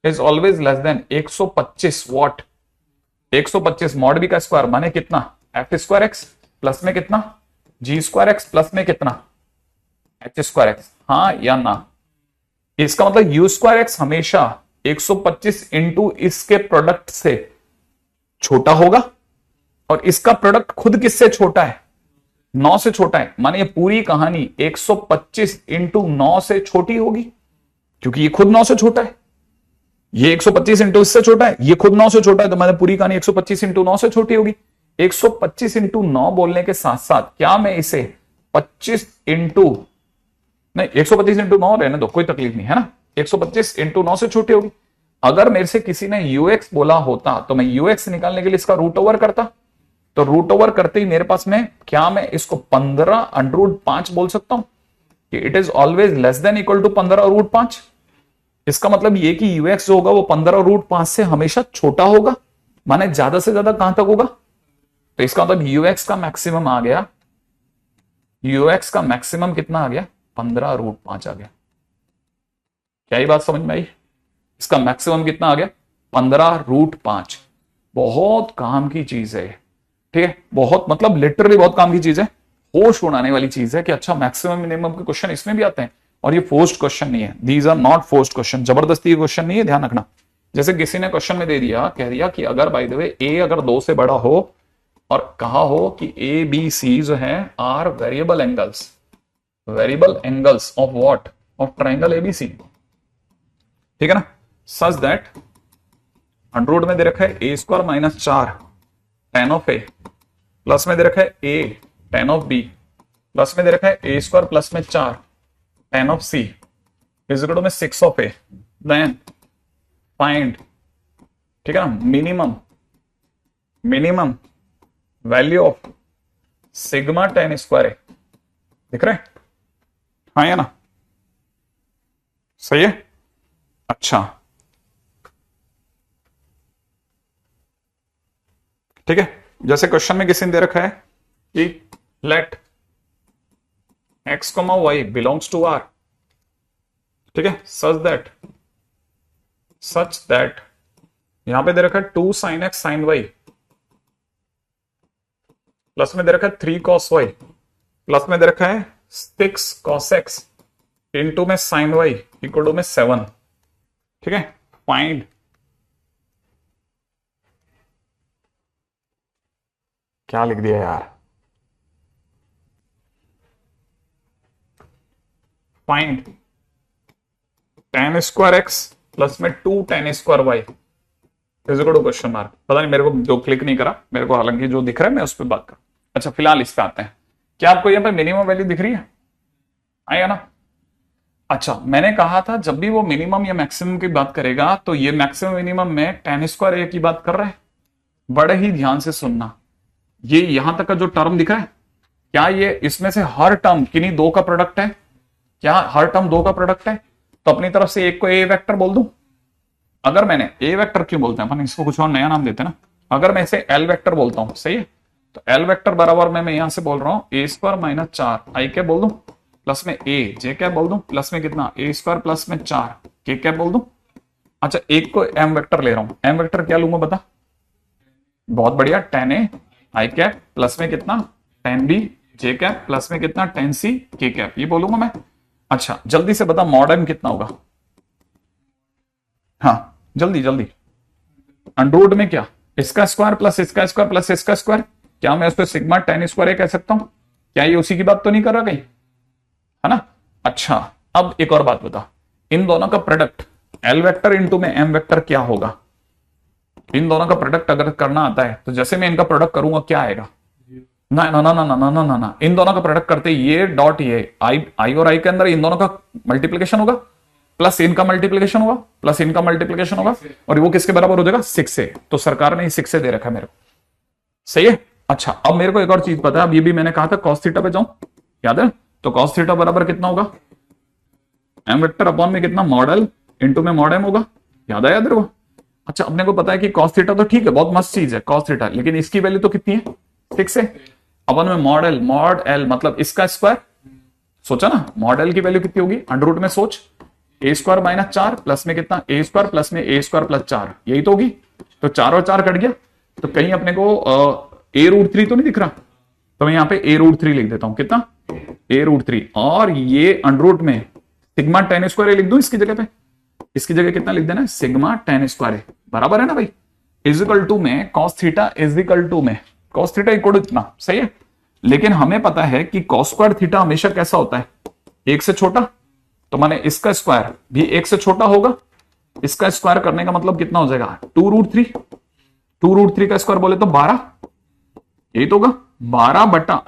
is always less than 125 what, 125 mod B का स्क्वायर माने कितना, एफ स्क्वायर एक्स प्लस में कितना, जी स्क्वायर एक्स प्लस में कितना, एच स्क्वायर एक्स, हाँ या ना। इसका मतलब यू स्क्वायर एक्स हमेशा 125 इंटू इसके प्रोडक्ट से छोटा होगा, और इसका प्रोडक्ट खुद किससे छोटा है? 9 से छोटा है। माने ये पूरी कहानी 125 इंटू 9 से छोटी होगी, क्योंकि ये खुद 9 से छोटा है। ये 125 इंटू इससे छोटा है, ये खुद 9 से छोटा है, तो मैंने पूरी कहानी 125 इंटू 9 से छोटी होगी। 125 इंटू 9 बोलने के साथ साथ क्या मैं इसे 25 इंटू नहीं 125 इंटू 9 रहने दो, कोई तकलीफ नहीं है ना। 125 इंटू 9 से छोटी होगी। अगर मेरे से किसी ने यूएक्स बोला होता तो मैं यूएक्स निकालने के लिए इसका रूट ओवर करता, तो रूट ओवर करते ही मेरे पास में क्या मैं इसको 15√5 बोल सकता हूं कि it is always less than equal to 15√5। इसका मतलब ये कि यूएक्स जो होगा वो 15√5 से हमेशा छोटा होगा, माने ज्यादा से ज्यादा कहां तक होगा? तो इसका मतलब यूएक्स का मैक्सिमम आ गया, यूएक्स का मैक्सिमम कितना आ गया? 15√5 आ गया। क्या ये बात समझ में आई? इसका मैक्सिमम कितना आ गया? 15√5। बहुत काम की चीज है, ठीक है, बहुत मतलब लिटरली बहुत काम की चीज है, होश उड़ाने वाली चीज है कि अच्छा मैक्सिमम मिनिमम के क्वेश्चन इसमें भी आते हैं, और ये फोर्स्ड क्वेश्चन नहीं है। These are not forced question, जबरदस्ती क्वेश्चन नहीं है, ध्यान रखना। जैसे किसी ने क्वेश्चन में दे दिया, कह दिया कि अगर बाय द वे ए अगर 2 से बड़ा हो और कहा हो कि ए बी सी जो है are variable angles of what? Of triangle ABC, ठीक है ना। सच दैट अंडर में दे रखा है a square minus 4 tan of a, plus में दे रखा है a tan of b, plus में दे रखा है ए स्क्वायर प्लस में 4 tan of c is equal to में 6 ऑफ ए। देन फाइंड, ठीक है ना, minimum value of sigma tan square a. दिख रहा है? हाँ या ना? सही है। अच्छा ठीक है, जैसे क्वेश्चन में किसी ने दे रखा है कि let x, y belongs to r, ठीक है, सच दैट यहां पे दे रखा है 2 sin x sin y, plus में दे रखा है 3 cos y, प्लस में दे रखा है 6 cos x इंटू में sin y इक्वल टू में 7, ठीक है। फाइंड क्या लिख दिया यार? Find tan square x plus में 2 tan square y is equal to question mark. पता नहीं मेरे को जो क्लिक नहीं करा, मेरे को हालांकि जो दिख रहा है मैं उस पर बात कर। अच्छा फिलहाल इस पे आते हैं। क्या आपको यहाँ पे मिनिमम वैल्यू दिख रही है? आएगा ना? अच्छा मैंने कहा था जब भी वो मिनिमम या मैक्सिमम की बात करेगा तो ये मैक्सिमम मिनिमम में tan स्क्वायर ए की बात कर रहा है। बड़े ही ध्यान से सुनना, ये यहां तक का जो टर्म दिखा है, क्या ये इसमें से हर टर्म किन्हीं 2 का प्रोडक्ट है? क्या हर टर्म 2 का प्रोडक्ट है? तो अपनी तरफ से एक को ए वेक्टर बोल दूं। अगर मैंने ए वेक्टर क्यों बोलते हैं अपन, इसको कुछ और नया नाम देते हैं ना। अगर मैं इसे एल वेक्टर बोलता हूं, सही है, तो एल वेक्टर बराबर में मैं यहां से बोल रहा हूं ए स्क्वायर माइनस 4 आई क्या बोल दूं, प्लस में ए जे क्या बोल दूं, प्लस में कितना ए स्क्वायर प्लस में 4 के क्या बोल दूं। अच्छा एक को एम वेक्टर ले रहा हूं, एम वेक्टर क्या लूंगा बता? बहुत बढ़िया, tan A I cap plus में कितना tan B J cap plus में कितना tan सी के कैप, ये बोलूंगा मैं। अच्छा जल्दी से बता मॉड m कितना होगा? हाँ जल्दी जल्दी। अंडर में क्या? इसका स्क्वायर प्लस इसका स्क्वायर प्लस इसका स्क्वायर। क्या मैं उस पर सिग्मा tan स्क्वायर ए कह सकता हूं? क्या ये उसी की बात तो नहीं कर रहा कहीं, है ना? अच्छा अब एक और बात बता, इन दोनों का प्रोडक्ट एल वेक्टर इंटू में एम वेक्टर क्या होगा? इन दोनों का प्रोडक्ट अगर करना आता है तो जैसे मैं इनका प्रोडक्ट करूंगा क्या आएगा? ना ना ना ना ना ना ना ना, इन दोनों का प्रोडक्ट करते ये डॉट ये आई और आई के अंदर इन दोनों का मल्टीप्लीकेशन होगा, प्लस इनका मल्टीप्लीकेशन होगा, प्लस इनका मल्टीप्लीकेशन होगा, और वो किसके बराबर हो जाएगा? 6 से। तो सरकार ने 6 से दे रखा है मेरे को, सही है। अच्छा अब मेरे को एक और चीज पता है, अब ये भी मैंने कहा था कॉस थीटा पे जाऊं, याद है? तो कॉस थीटा बराबर कितना होगा? एम वेक्टर अपॉन में कितना मॉडल इंटू में मॉड एम होगा, याद आया तेरे को? अच्छा अपने को पता है कि कॉस थीटा तो ठीक है, बहुत मस्त चीज है कॉस थीटा, लेकिन इसकी वैल्यू तो कितनी है? 6 है। अपन में मॉडल मॉड एल मतलब इसका स्क्वायर, सोचा ना मॉडल की वैल्यू कितनी होगी? अंडर रूट में सोच, ए स्क्वायर माइनस 4 प्लस में कितना ए स्क्वायर प्लस में ए स्क्वायर प्लस 4, यही तो होगी। तो 4 और 4 कट गया, तो कहीं अपने को a√3 तो नहीं दिख रहा, तो मैं यहाँ पे a√3 लिख देता हूं। कितना? a√3, और ये अंडर रूट में सिग्मा टेन स्क्वायर लिख दूं इसकी जगह पे, इसकी जगह कितना लिख देना, सिग्मा टेन स्क्वायर बराबर है ना भाई, इजिकल टू में कॉस थीटा इजिकल टू में कॉस थीटा इक्वल टू इतना, सही है। लेकिन हमें पता है कि कॉस स्क्वायर थीटा हमेशा कैसा होता है, एक से छोटा, तो माने इसका स्क्वायर भी एक से छोटा होगा। इसका स्क्वायर करने का मतलब कितना हो जाएगा, 2√3, 2√3 का स्क्वायर बोले तो 12, यही तो होगा 12 बटा